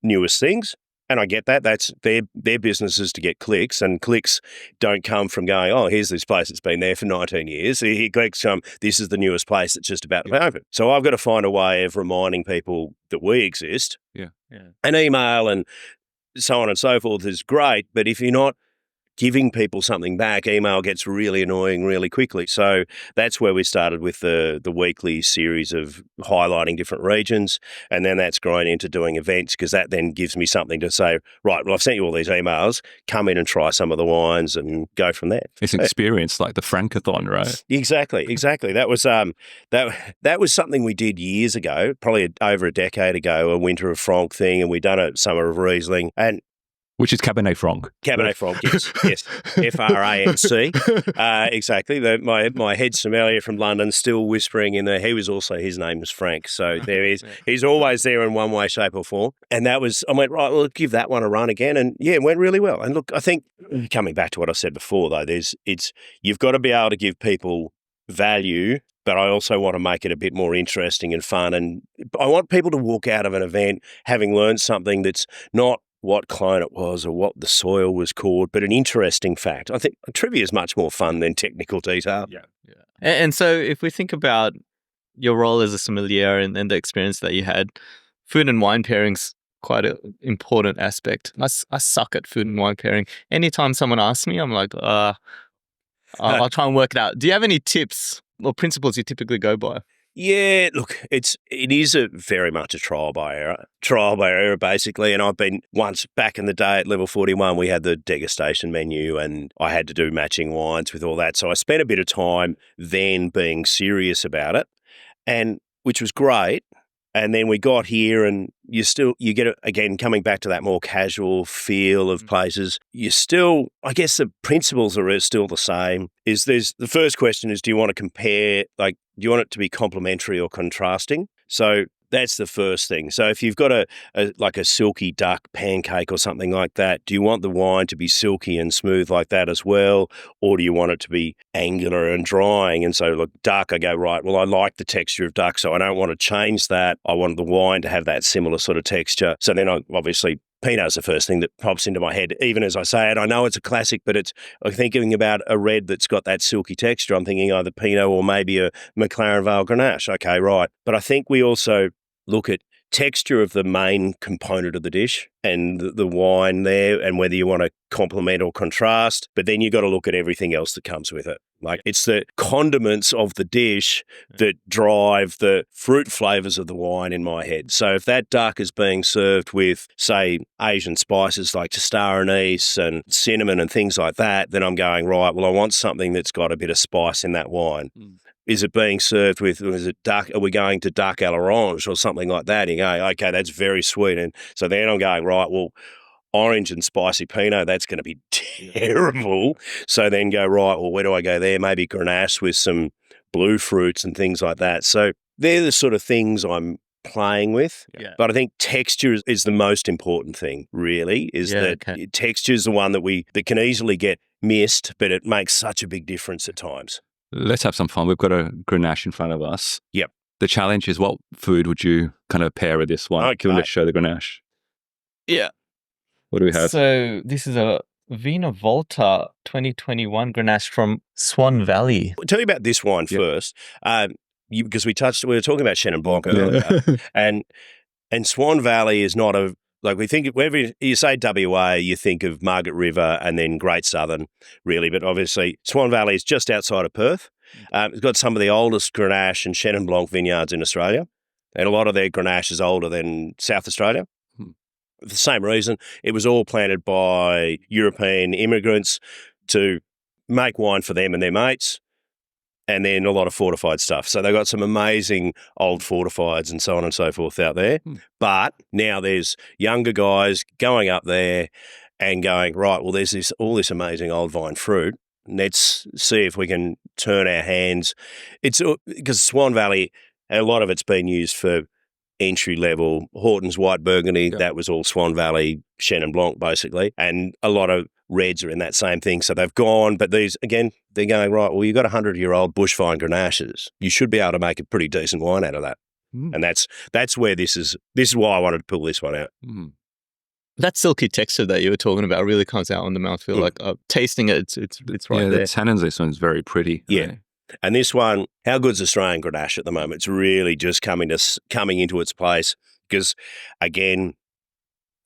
newest things. And I get that. That's their business is to get clicks, and clicks don't come from going, oh, here's this place that's been there for 19 years. He clicks this is the newest place that's just about to open. So I've got to find a way of reminding people that we exist. Yeah. An email and so on and so forth is great, but if you're not giving people something back, email gets really annoying really quickly. So that's where we started with the weekly series of highlighting different regions, and then that's grown into doing events because that then gives me something to say, right, well, I've sent you all these emails, come in and try some of the wines and go from there. It's an experience like the Frankathon, right? Exactly. That was that was something we did years ago, probably over a decade ago, a Winter of Franc thing, and we'd done a Summer of Riesling, and which is Cabernet Franc. Cabernet Franc, yes. FRANC. Exactly. My head sommelier from London still whispering in there. His name was Frank. So there is. He's always there in one way, shape or form. And I went, right, well, give that one a run again. And yeah, it went really well. And look, I think coming back to what I said before though, you've got to be able to give people value, but I also want to make it a bit more interesting and fun. And I want people to walk out of an event having learned something that's not what clone it was or what the soil was called, but an interesting fact. I think trivia is much more fun than technical detail. Yeah. And so if we think about your role as a sommelier and the experience that you had, food and wine pairings quite an important aspect. I suck at food and wine pairing. Anytime someone asks me, I'm like, I'll try and work it out. Do you have any tips or principles you typically go by? Yeah, look, it is very much a trial by error basically. And I've been once back in the day at level 41, we had the degustation menu and I had to do matching wines with all that. So I spent a bit of time then being serious about it, and which was great. And then we got here and you get it again, coming back to that more casual feel of places. I guess the principles are still the same. The first question is, do you want to compare, do you want it to be complementary or contrasting? So that's the first thing. So if you've got a silky duck pancake or something like that, do you want the wine to be silky and smooth like that as well? Or do you want it to be angular and drying? And so look, duck, I go, right, well, I like the texture of duck, so I don't want to change that. I want the wine to have that similar sort of texture. So then obviously Pinot's the first thing that pops into my head. Even as I say it, I know it's a classic, but I'm thinking about a red that's got that silky texture. I'm thinking either Pinot or maybe a McLaren Vale Grenache. Okay, right. But I think we also look at texture of the main component of the dish and the wine there, and whether you want to complement or contrast. But then you've got to look at everything else that comes with it. Like, it's the condiments of the dish that drive the fruit flavors of the wine in my head. So if that duck is being served with, say, Asian spices like star anise and cinnamon and things like that, then I'm going, right, well, I want something that's got a bit of spice in that wine. Is it being served with, is it duck? Are we going to duck à l'orange or something like that? And you go, okay, that's very sweet. And so then I'm going, right, well, orange and spicy Pinot, that's going to be terrible. So then go, right, well, where do I go there? Maybe Grenache with some blue fruits and things like that. So they're the sort of things I'm playing with. Yeah. But I think texture is the most important thing, really, texture is the one that can easily get missed, but it makes such a big difference at times. Let's have some fun. We've got a Grenache in front of us. Yep. The challenge is, what food would you kind of pair with this one? Okay. Let's show the Grenache. Yeah. What do we have? So this is a Vino Volta 2021 Grenache from Swan Valley. I'll tell you about this wine first, because we were talking about Chenin Blanc earlier, and Swan Valley is not we think, whenever you say WA, you think of Margaret River and then Great Southern, really. But obviously, Swan Valley is just outside of Perth. It's got some of the oldest Grenache and Chenin Blanc vineyards in Australia, and a lot of their Grenache is older than South Australia. For the same reason, it was all planted by European immigrants to make wine for them and their mates, and then a lot of fortified stuff. So they've got some amazing old fortifieds and so on and so forth out there. But now there's younger guys going up there and going, right, well, there's all this amazing old vine fruit. Let's see if we can turn our hands. It's because Swan Valley, a lot of it's been used for entry level. Horton's White Burgundy, that was all Swan Valley, Chenin Blanc, basically. And a lot of reds are in that same thing. So they've gone, but these, again, they're going, right, well, you've got 100-year-old bush vine Grenaches. You should be able to make a pretty decent wine out of that. And that's where this is why I wanted to pull this one out. That silky texture that you were talking about really comes out on the mouthfeel. Like tasting it, it's right there. The tannins, this one's very pretty. Yeah. Right? And this one, how good's Australian Grenache at the moment? It's really just coming into its place because, again,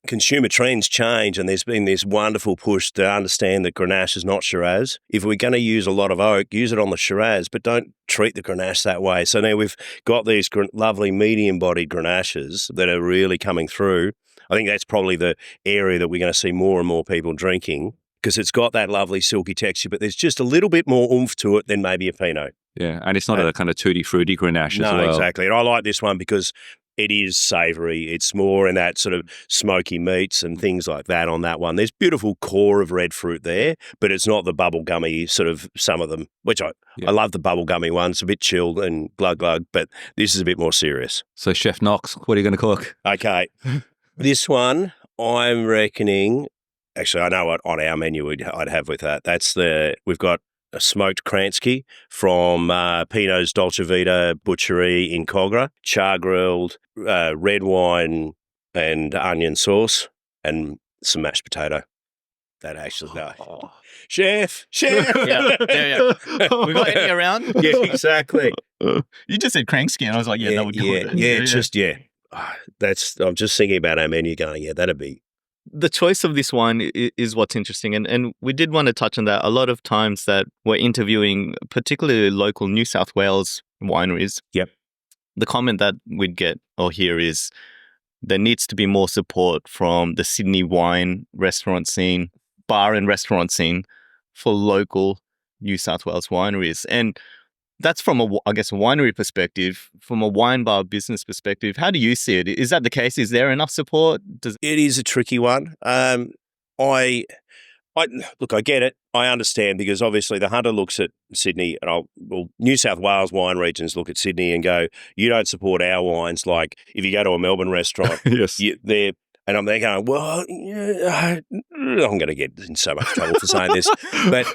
consumer trends change, and there's been this wonderful push to understand that Grenache is not Shiraz. If we're going to use a lot of oak, use it on the Shiraz, but don't treat the Grenache that way. So now we've got these lovely medium-bodied Grenaches that are really coming through. I think that's probably the area that we're going to see more and more people drinking, because it's got that lovely silky texture, but there's just a little bit more oomph to it than maybe a Pinot. Yeah, and it's not a kind of tutti fruity Grenache as well. No, exactly. And I like this one because it is savoury. It's more in that sort of smoky meats and things like that on that one. There's beautiful core of red fruit there, but it's not the bubblegummy sort of some of them, which I love the bubblegummy ones, a bit chilled and glug, but this is a bit more serious. So Chef Knox, what are you going to cook? Okay. This one, I'm reckoning, actually I know what on our menu I'd have with that. We've got a smoked Kransky from Pinot's Dolce Vita Butchery in Cogra, char-grilled, red wine and onion sauce, and some mashed potato. That actually, no. Chef. Yeah. We got any around? Yeah, exactly. You just said crank skin. I was like, that would go. I'm just thinking about our menu going, that'd be. The choice of this wine is what's interesting. And we did want to touch on that. A lot of times that we're interviewing, particularly local New South Wales wineries. Yep. The comment that we'd get or hear is there needs to be more support from the Sydney wine restaurant scene, bar and restaurant scene for local New South Wales wineries. And that's from a winery perspective. From a wine bar business perspective, how do you see it? Is that the case? Is there enough support? It is a tricky one. I get it. I understand, because obviously the hunter looks at Sydney and New South Wales wine regions look at Sydney and go, you don't support our wines. Like if you go to a Melbourne restaurant, yes, and I'm there going, well, yeah, I'm going to get in so much trouble for saying this. But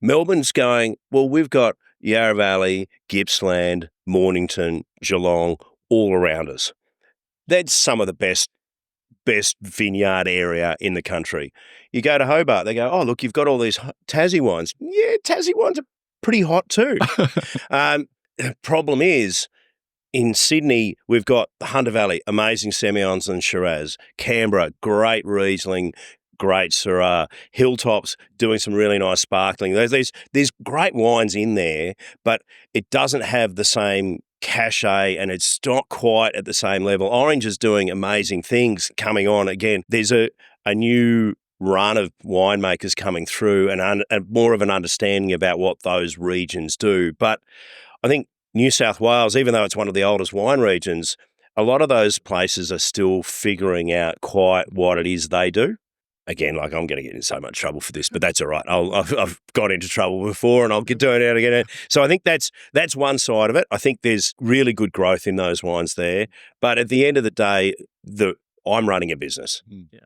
Melbourne's going, well, we've got Yarra Valley, Gippsland, Mornington, Geelong, all around us. That's some of the best vineyard area in the country. You go to Hobart, they go, oh, look, you've got all these Tassie wines. Yeah, Tassie wines are pretty hot too. Problem is, in Sydney, we've got the Hunter Valley, amazing Semillons and Shiraz. Canberra, great Riesling, great Syrah. Hilltops, doing some really nice sparkling. There's great wines in there, but it doesn't have the same cachet and it's not quite at the same level. Orange is doing amazing things coming on. Again, there's a new run of winemakers coming through and more of an understanding about what those regions do. But I think New South Wales, even though it's one of the oldest wine regions, a lot of those places are still figuring out quite what it is they do. Again, like I'm going to get in so much trouble for this, but that's all right. I've got into trouble before and I'll get doing it again. So I think that's one side of it. I think there's really good growth in those wines there. But at the end of the day, I'm running a business. Yeah.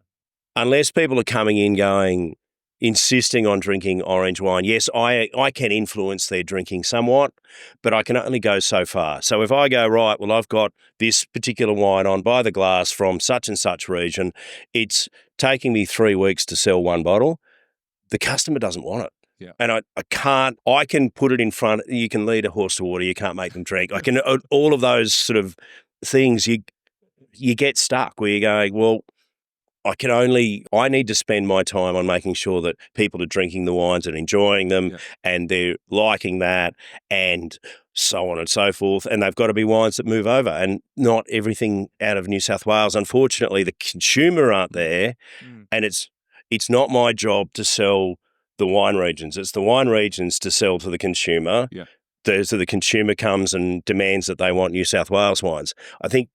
Unless people are coming in insisting on drinking orange wine, yes, I can influence their drinking somewhat, but I can only go so far. So if I go, right, well, I've got this particular wine on by the glass from such and such region, it's taking me 3 weeks to sell one bottle, the customer doesn't want it. Yeah. And I can put it in front, you can lead a horse to water, you can't make them drink. I can, all of those sort of things, you get stuck where you're going, well, I need to spend my time on making sure that people are drinking the wines and enjoying them and they're liking that and so on and so forth. And they've got to be wines that move over and not everything out of New South Wales. Unfortunately, the consumer aren't there and it's not my job to sell the wine regions. It's the wine regions to sell to the consumer. Yeah. So the consumer comes and demands that they want New South Wales wines. I think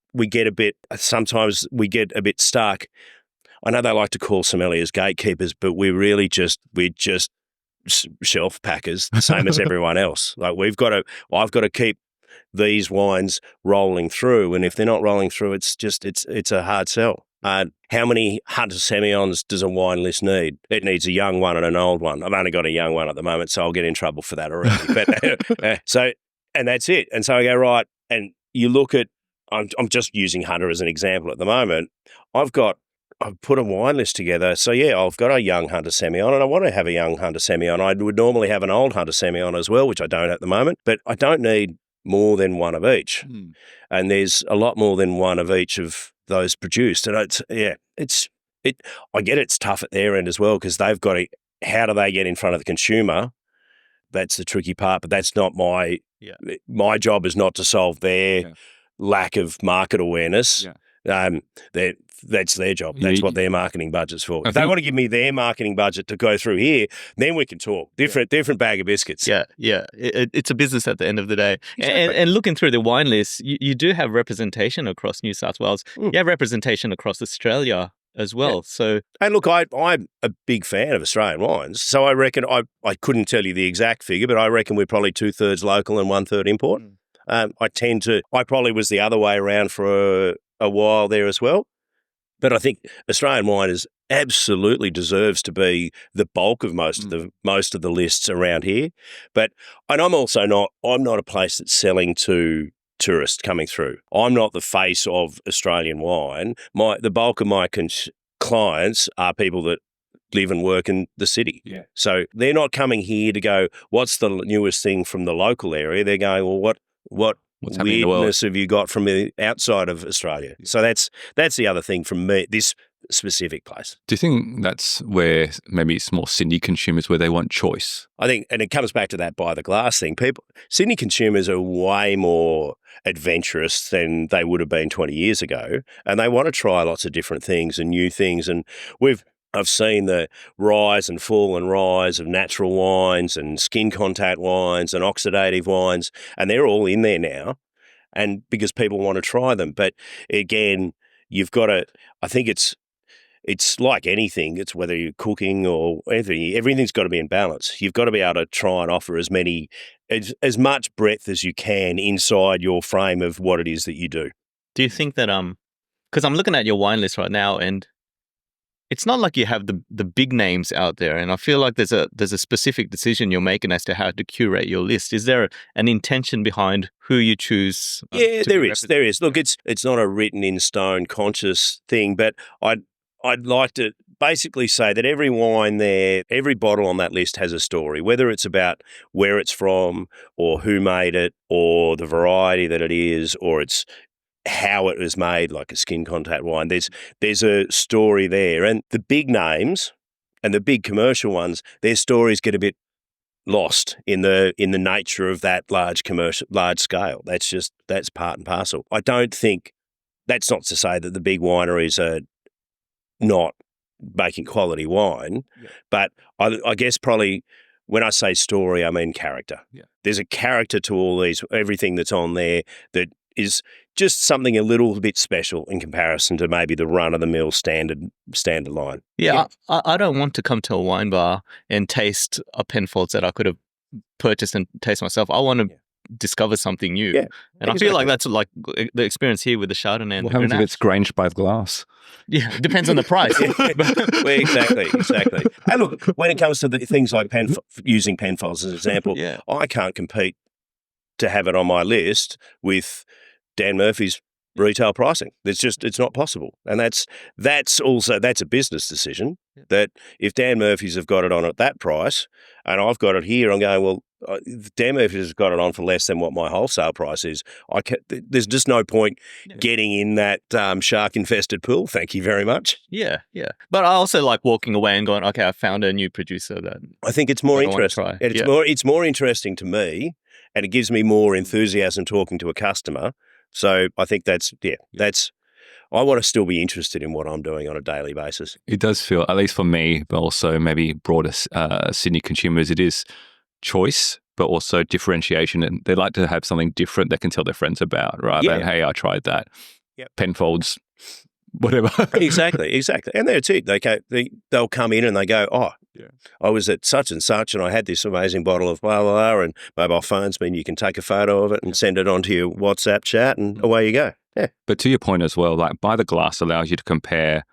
sometimes we get a bit stuck. I know they like to call sommeliers gatekeepers, but we're just shelf packers, the same as everyone else. Like I've got to keep these wines rolling through, and if they're not rolling through, it's a hard sell. How many Hunter Semillons does a wine list need? It needs a young one and an old one. I've only got a young one at the moment, so I'll get in trouble for that already. But and that's it. And so I go, right, and you look at, I'm just using Hunter as an example at the moment. I've put a wine list together. So, I've got a young Hunter Semillon and I want to have a young Hunter Semillon. I would normally have an old Hunter Semillon as well, which I don't at the moment, but I don't need more than one of each. And there's a lot more than one of each of those produced. And I get it's tough at their end as well because they've got to, how do they get in front of the consumer? That's the tricky part, but that's not my job is not to solve their lack of market awareness. That's their job. That's what their marketing budget's for. If they want to give me their marketing budget to go through here, then we can talk. Different bag of biscuits. Yeah. It's a business at the end of the day. Exactly. And looking through the wine list, you do have representation across New South Wales. You have representation across Australia as well. Yeah. So, and look, I'm a big fan of Australian wines. So I reckon I couldn't tell you the exact figure, but I reckon we're probably 2/3 local and 1/3 import. I probably was the other way around for a while there as well. But I think Australian wine absolutely deserves to be the bulk of most of the lists around here. And I'm not a place that's selling to tourists coming through. I'm not the face of Australian wine. The bulk of my clients are people that live and work in the city. Yeah. So they're not coming here to go, what's the newest thing from the local area? They're going, well, what What's happening in the world? weirdness have you got from the outside of Australia? Yeah. So that's the other thing from me, this specific place. Do you think that's where maybe it's more Sydney consumers where they want choice? I think, and it comes back to that by the glass thing. Sydney consumers are way more adventurous than they would have been 20 years ago, and they want to try lots of different things and new things. And I've seen the rise and fall and rise of natural wines and skin contact wines and oxidative wines, and they're all in there now, and because people want to try them. But again, you've got to, I think it's like anything. It's whether you're cooking or anything. Everything's got to be in balance. You've got to be able to try and offer as much breadth as you can inside your frame of what it is that you do. Do you think that because I'm looking at your wine list right now, and it's not like you have the big names out there, and I feel like there's a specific decision you're making as to how to curate your list. Is there an intention behind who you choose? Yeah, there is. Look, it's not a written in stone conscious thing, but I'd like to basically say that every wine there, every bottle on that list has a story, whether it's about where it's from or who made it or the variety that it is, or it's how it was made, like a skin contact wine. There's a story there. And the big names and the big commercial ones, their stories get a bit lost in the nature of that large scale. That's part and parcel. I don't think, that's not to say that the big wineries are not making quality wine, but I guess probably when I say story, I mean character. Yeah. There's a character to everything that's on there that is just something a little bit special in comparison to maybe the run-of-the-mill standard line. Yeah. I don't want to come to a wine bar and taste a Penfolds that I could have purchased and taste myself. I want to discover something new. Yeah, and I feel like that's like the experience here with the Chardonnay and What the happens if Grenache. it's Grange by the glass? Yeah, it depends on the price. Well, exactly. And look, when it comes to the things like using Penfolds as an example, I can't compete to have it on my list with Dan Murphy's retail pricing. It's not possible. And that's a business decision that if Dan Murphy's have got it on at that price and I've got it here, I'm going, well, if Dan Murphy's has got it on for less than what my wholesale price is, there's just no point getting in that shark-infested pool. Thank you very much. Yeah. But I also like walking away and going, okay, I found a new producer that I think it's more interesting. It's more interesting to me, and it gives me more enthusiasm talking to a customer. So I think I want to still be interested in what I'm doing on a daily basis. It does feel, at least for me, but also maybe broader Sydney consumers, it is choice, but also differentiation. And they like to have something different they can tell their friends about, right? Yeah. Like, hey, I tried that. Yep. Penfolds, whatever. Exactly. And that's it. They'll come in and they go, I was at such and such and I had this amazing bottle of blah, blah, blah, and mobile phones mean you can take a photo of it and send it onto your WhatsApp chat and away you go. Yeah. But to your point as well, like by the glass allows you to compare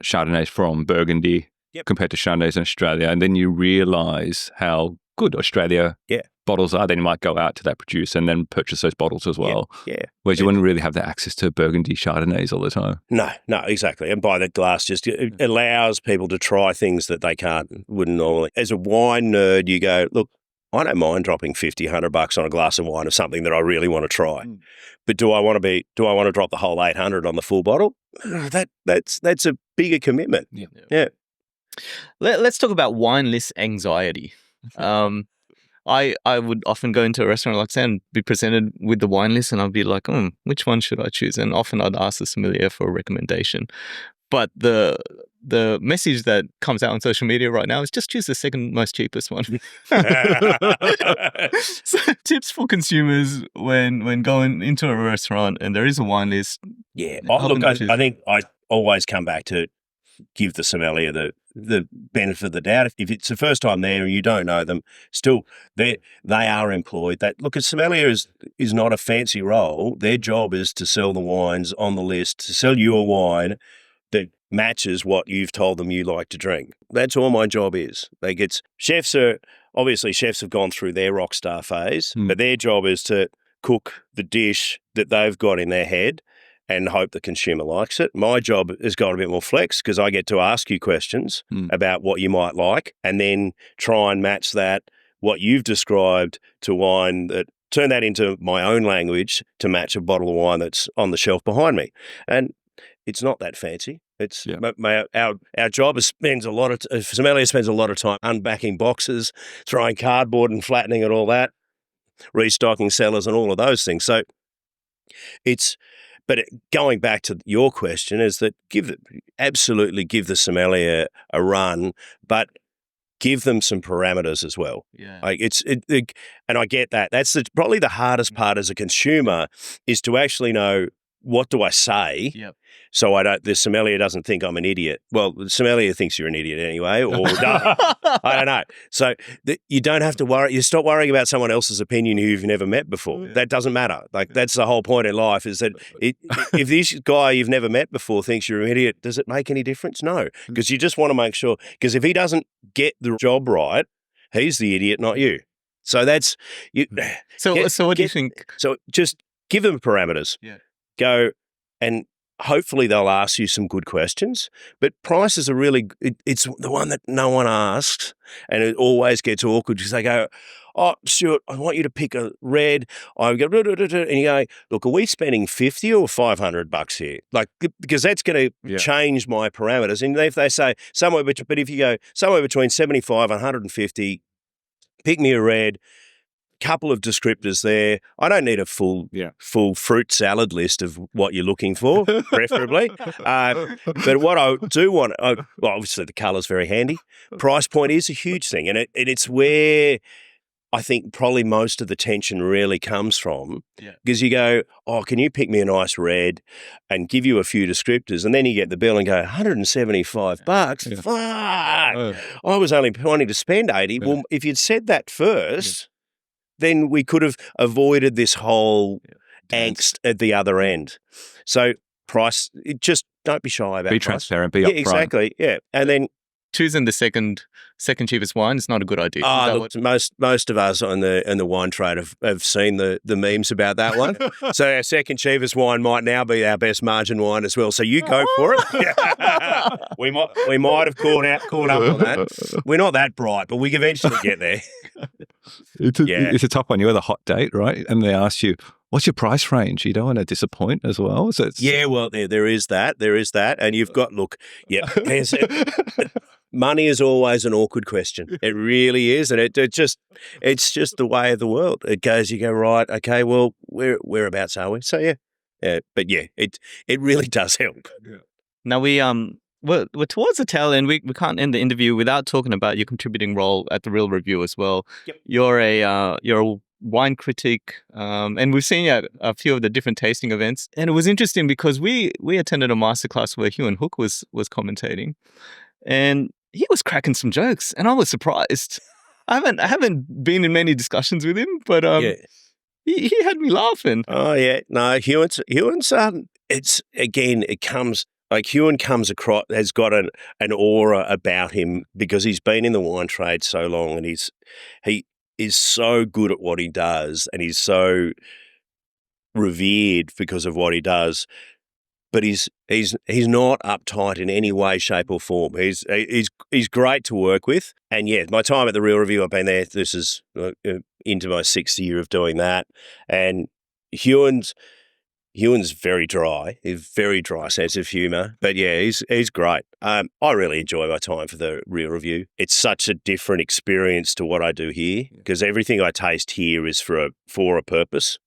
Chardonnays from Burgundy compared to Chardonnays in Australia, and then you realise how good Australia bottles are. Then you might go out to that producer and then purchase those bottles as well. Yeah. Whereas you wouldn't really have that access to Burgundy Chardonnays all the time. No, exactly. And by the glass it allows people to try things that they wouldn't normally. As a wine nerd, you go, look, I don't mind dropping $50, $100 on a glass of wine of something that I really want to try. But do I want to drop the whole $800 on the full bottle? That's a bigger commitment. Yeah. Let's talk about wine list anxiety. I would often go into a restaurant like that and be presented with the wine list, and I'd be like, which one should I choose? And often I'd ask the sommelier for a recommendation. But the message that comes out on social media right now is just choose the second most cheapest one. So, tips for consumers when going into a restaurant and there is a wine list. Yeah. Look, I think I always come back to give the sommelier the benefit of the doubt. If it's the first time there and you don't know them, still they are employed. A sommelier is not a fancy role. Their job is to sell the wines on the list, to sell you a wine that matches what you've told them you like to drink. That's all my job is. Chefs have gone through their rock star phase, but their job is to cook the dish that they've got in their head and hope the consumer likes it. My job has got a bit more flex because I get to ask you questions about what you might like and then try and match that, what you've described, to wine that turn that into my own language to match a bottle of wine that's on the shelf behind me. And it's not that fancy. It's our job spends a lot of sommelier spends a lot of time unbacking boxes, throwing cardboard and flattening and all that, restocking cellars and all of those things. So going back to your question is that absolutely give the sommelier a run, but give them some parameters as well. Yeah. Like and I get that. That's probably the hardest part as a consumer is to actually know, what do I say? Yep. So the sommelier doesn't think I'm an idiot. Well, the sommelier thinks you're an idiot anyway, or I don't know. So you don't have to worry. You stop worrying about someone else's opinion who you've never met before. Yeah. That doesn't matter. Like that's the whole point in life is that if this guy you've never met before thinks you're an idiot, does it make any difference? No, because you just want to make sure. Because if he doesn't get the job right, he's the idiot, not you. So that's you. So what do you think? So just give them parameters. Yeah. Go and hopefully they'll ask you some good questions. But prices are really, it's the one that no one asks and it always gets awkward because they go, oh, Stuart, I want you to pick a red. I go, and you go, look, are we spending $50 or $500 here? Like, because that's going to change my parameters. And if they say but if you go somewhere between 75 and 150, pick me a red. Couple of descriptors there. I don't need a full fruit salad list of what you're looking for, preferably. But what I do want, obviously the colour's very handy. Price point is a huge thing, and it's where I think probably most of the tension really comes from. Because you go, oh, can you pick me a nice red, and give you a few descriptors, and then you get the bill and go $175. Fuck! I was only wanting to spend $80. Well, if you'd said that first. Then we could have avoided this whole angst at the other end. So price, just don't be shy about Be price. Transparent, be upfront. Exactly, yeah. And then choosing the second cheapest wine is not a good idea. Look, most of us in the wine trade have seen the memes about that one. So our second cheapest wine might now be our best margin wine as well. So you go for it. we might have caught up on that. We're not that bright, but we can eventually get there. It's a tough one. You're the hot date, right? And they ask you, what's your price range? You don't want to disappoint as well. So well, there is that. And you've got, money is always an awkward question. It really is. And it's just the way of the world. It goes, you go, right, okay, well, whereabouts are we? So, but it really does help. Yeah. Now we're towards the tail end. We can't end the interview without talking about your contributing role at the Real Review as well. Yep. You're a wine critic, and we've seen you at a few of the different tasting events. And it was interesting because we attended a masterclass where Hugh and Hook was commentating, and he was cracking some jokes, and I was surprised. I haven't been in many discussions with him, but he had me laughing. Oh yeah, no, Hewan's it comes. Like Hewan comes across, has got an aura about him because he's been in the wine trade so long, and he is so good at what he does, and he's so revered because of what he does. But he's not uptight in any way, shape, or form. He's great to work with, and my time at the Real Review, I've been there. This is into my 6th year of doing that, and Hewan's very dry. He's very dry sense of humour. But he's great. I really enjoy my time for the Real Review. It's such a different experience to what I do here because everything I taste here is for a purpose.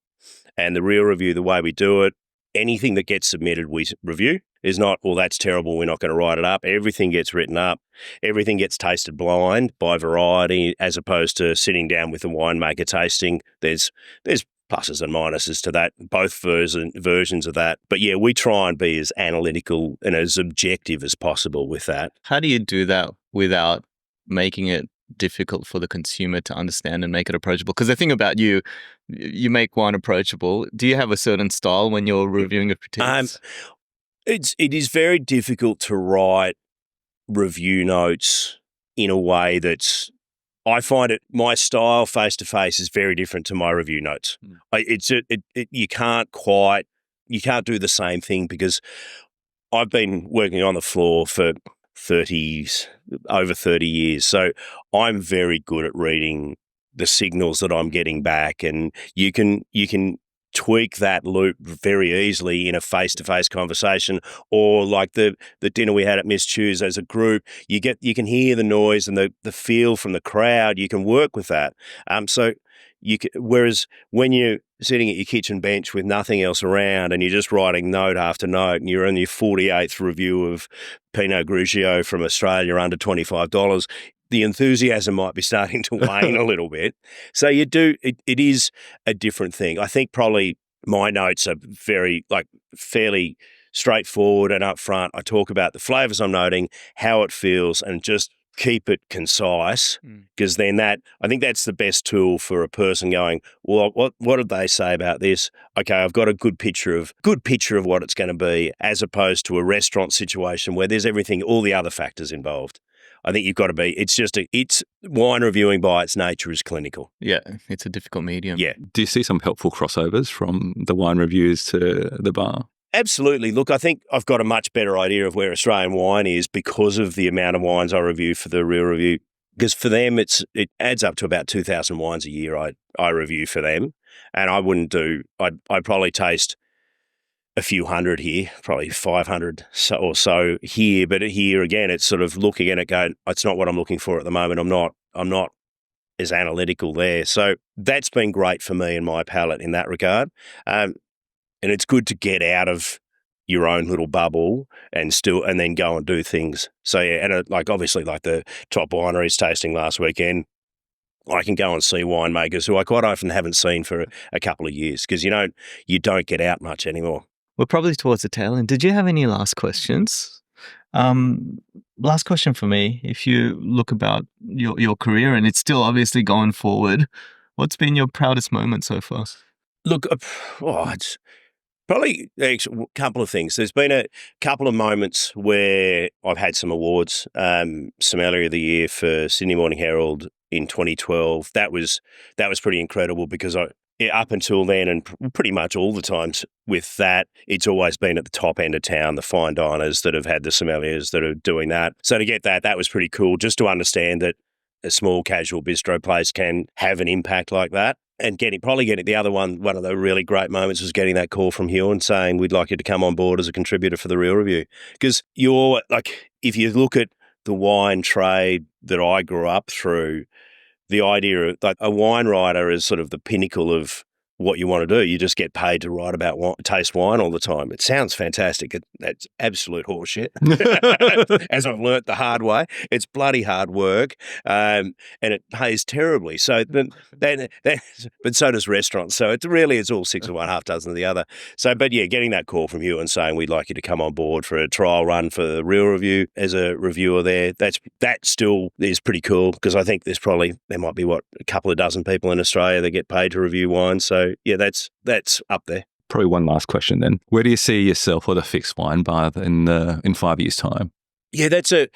And the Real Review, the way we do it, anything that gets submitted, we review. Is not, well, that's terrible, we're not going to write it up. Everything gets written up. Everything gets tasted blind by variety as opposed to sitting down with a winemaker tasting. There's pluses and minuses to that, both versions of that. But we try and be as analytical and as objective as possible with that. How do you do that without making it difficult for the consumer to understand and make it approachable? Because the thing about you make wine approachable. Do you have a certain style when you're reviewing a critiques? It is very difficult to write review notes in a way that's, I find my style face to face is very different to my review notes. You can't quite you can't do the same thing, because I've been working on the floor for over 30 years. So I'm very good at reading the signals that I'm getting back, and you can tweak that loop very easily in a face-to-face conversation, or like the dinner we had at Miss Chew's as a group. You can hear the noise and the feel from the crowd. You can work with that. Whereas when you're sitting at your kitchen bench with nothing else around and you're just writing note after note, and you're on your 48th review of Pinot Grigio from Australia under $25, the enthusiasm might be starting to wane a little bit. So it is a different thing. I think probably my notes are fairly straightforward and upfront. I talk about the flavors I'm noting, how it feels, and just keep it concise, because then I think that's the best tool for a person going, well, what did they say about this? Okay, I've got a good picture of what it's going to be, as opposed to a restaurant situation where there's all the other factors involved. I think you've got to be, it's wine reviewing by its nature is clinical. Yeah, it's a difficult medium. Yeah. Do you see some helpful crossovers from the wine reviews to the bar? Absolutely. Look, I think I've got a much better idea of where Australian wine is because of the amount of wines I review for the Real Review. Because for them, it adds up to about 2,000 wines a year I review for them. And I'd probably taste a few hundred here, probably 500 or so here. But here again, it's sort of looking at it going, it's not what I'm looking for at the moment. I'm not as analytical there. So that's been great for me and my palate in that regard. And it's good to get out of your own little bubble and then go and do things. So yeah, and obviously like the top wineries tasting last weekend, I can go and see winemakers who I quite often haven't seen for a couple of years, because you don't get out much anymore. We're probably towards the tail end. Did you have any last questions? Last question for me. If you look about your career, and it's still obviously going forward, what's been your proudest moment so far? Look, it's probably a couple of things. There's been a couple of moments where I've had some awards. Sommelier of the Year for Sydney Morning Herald in 2012. That was pretty incredible, because up until then, and pretty much all the times with that, it's always been at the top end of town, the fine diners that have had the sommeliers that are doing that. So to get that was pretty cool, just to understand that a small casual bistro place can have an impact like that. And getting the other one of the really great moments was getting that call from Huon saying, we'd like you to come on board as a contributor for the Real Review. Because if you look at the wine trade that I grew up through, the idea of a wine writer is sort of the pinnacle of what you want to do. You just get paid to write about taste wine all the time. It sounds fantastic. That's absolute horseshit. As I've learnt the hard way, it's bloody hard work, and it pays terribly. So but so does restaurants. So it's all six of one, half dozen of the other. So, but yeah, getting that call from you and saying we'd like you to come on board for a trial run for the Real Review as a reviewer there, that still is pretty cool, because I think there might be a couple of dozen people in Australia that get paid to review wine. So yeah, that's up there. Probably one last question then. Where do you see yourself with a fixed wine bar in 5 years' time? Yeah, it's a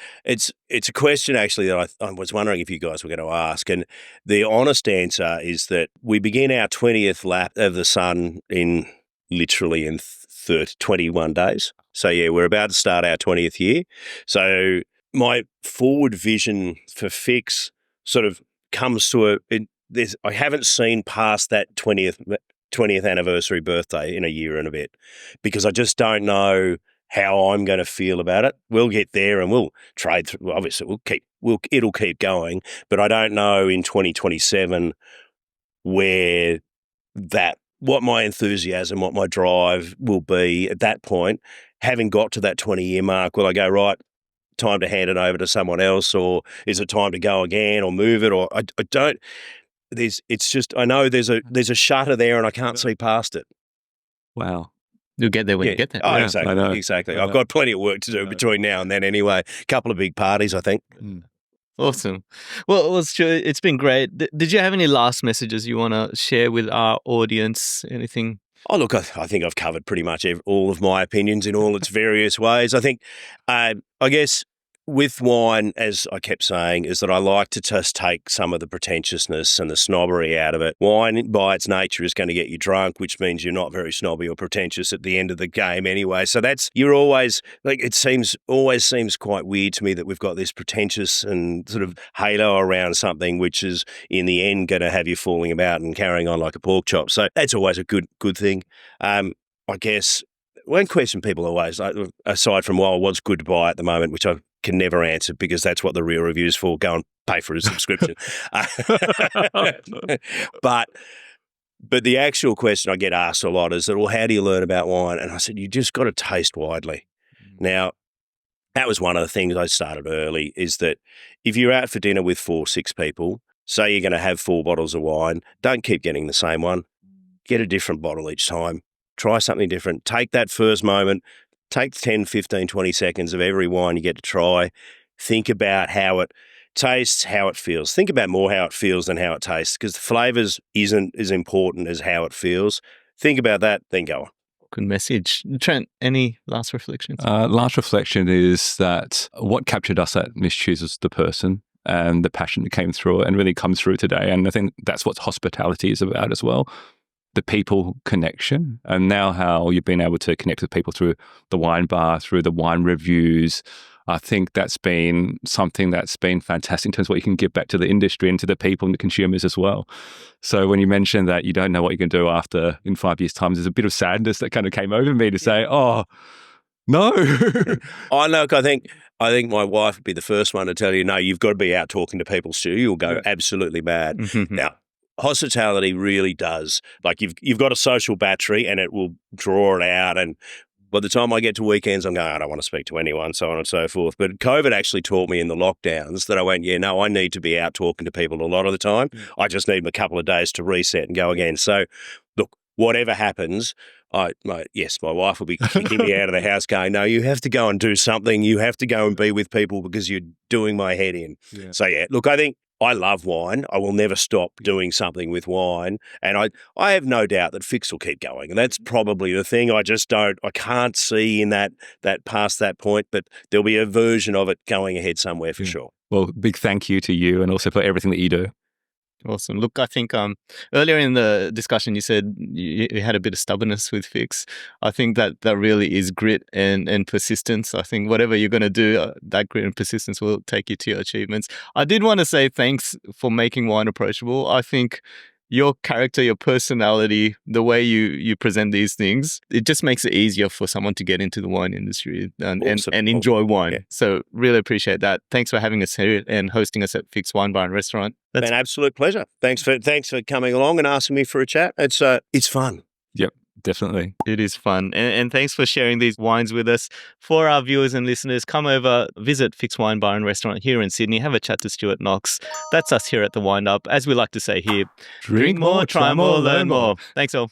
question actually that I was wondering if you guys were going to ask, and the honest answer is that we begin our 20th lap of the sun in 21 days. So yeah, we're about to start our 20th year. So my forward vision for fix sort of comes to I haven't seen past that 20th anniversary birthday in a year and a bit, because I just don't know how I'm going to feel about it. We'll get there and we'll trade through. Obviously, it'll keep going, but I don't know in 2027 what my enthusiasm, what my drive will be at that point. Having got to that 20-year mark, will I go, right, time to hand it over to someone else, or is it time to go again or move it? Or I don't. I know there's a shutter there and I can't see past it. Wow. You'll get there when you get there. Oh, Yeah, exactly. I've got plenty of work to do between now and then anyway. A couple of big parties, I think. Awesome. Well, Stuart, it's been great. Did you have any last messages you want to share with our audience? Anything? Oh, look, I think I've covered pretty much all of my opinions in all its various ways. I think, I guess with wine, as I kept saying, is that I like to just take some of the pretentiousness and the snobbery out of it. Wine, by its nature, is going to get you drunk, which means you're not very snobby or pretentious at the end of the game anyway. So you're always, like, always seems quite weird to me that we've got this pretentious and sort of halo around something which is in the end going to have you falling about and carrying on like a pork chop. So that's always a good thing. I guess one question people always, aside from, well, what's good to buy at the moment, which I can never answer because that's what the real review is for. Go and pay for a subscription. But the actual question I get asked a lot is that, well, how do you learn about wine? And I said, you just got to taste widely. Now, that was one of the things I started early, is that if you're out for dinner with 4-6 people, say you're going to have 4 bottles of wine, don't keep getting the same one. Get a different bottle each time. Try something different. Take that first moment. Take 10, 15, 20 seconds of every wine you get to try. Think about how it tastes, how it feels. Think about more how it feels than how it tastes, because the flavours isn't as important as how it feels. Think about that, then go on. Good message. Trent, any last reflections? Last reflection is that what captured us at Miss Chooses the person, and the passion that came through it and really comes through today. And I think that's what hospitality is about as well. The people connection, and now how you've been able to connect with people through the wine bar, through the wine reviews. I think that's been something that's been fantastic in terms of what you can give back to the industry and to the people and the consumers as well. So when you mentioned that you don't know what you can do after in 5 years' time, there's a bit of sadness that kind of came over me to say, oh, no. Look, I think my wife would be the first one to tell you, no, you've got to be out talking to people, Stu. You'll go absolutely mad. Now, hospitality really does, like, you've got a social battery and it will draw it out, and by the time I get to weekends, I'm going, I don't want to speak to anyone, so on and so forth. But COVID actually taught me in the lockdowns that I went, I need to be out talking to people a lot of the time. I just need a couple of days to reset and go again. So look, whatever happens, my wife will be kicking me out of the house going, no, you have to go and do something. You have to go and be with people because you're doing my head in. Yeah. So look, I think I love wine. I will never stop doing something with wine. And I have no doubt that Fix will keep going. And that's probably the thing. I can't see in that past that point, but there'll be a version of it going ahead somewhere for sure. Well, big thank you to you and also for everything that you do. Awesome. Look, I think earlier in the discussion you said you had a bit of stubbornness with Fix. I think that really is grit and persistence. I think whatever you're going to do, that grit and persistence will take you to your achievements. I did want to say thanks for making wine approachable. I think your character, your personality, the way you present these things, it just makes it easier for someone to get into the wine industry and enjoy wine. Yeah. So really appreciate that. Thanks for having us here and hosting us at Fix Wine Bar and Restaurant. That's an absolute pleasure. Thanks for coming along and asking me for a chat. It's fun. Yep. Definitely. It is fun. And thanks for sharing these wines with us. For our viewers and listeners, come over, visit Fix Wine Bar and Restaurant here in Sydney. Have a chat to Stuart Knox. That's us here at the Wind Up. As we like to say here, drink more, try more, learn more. Thanks all.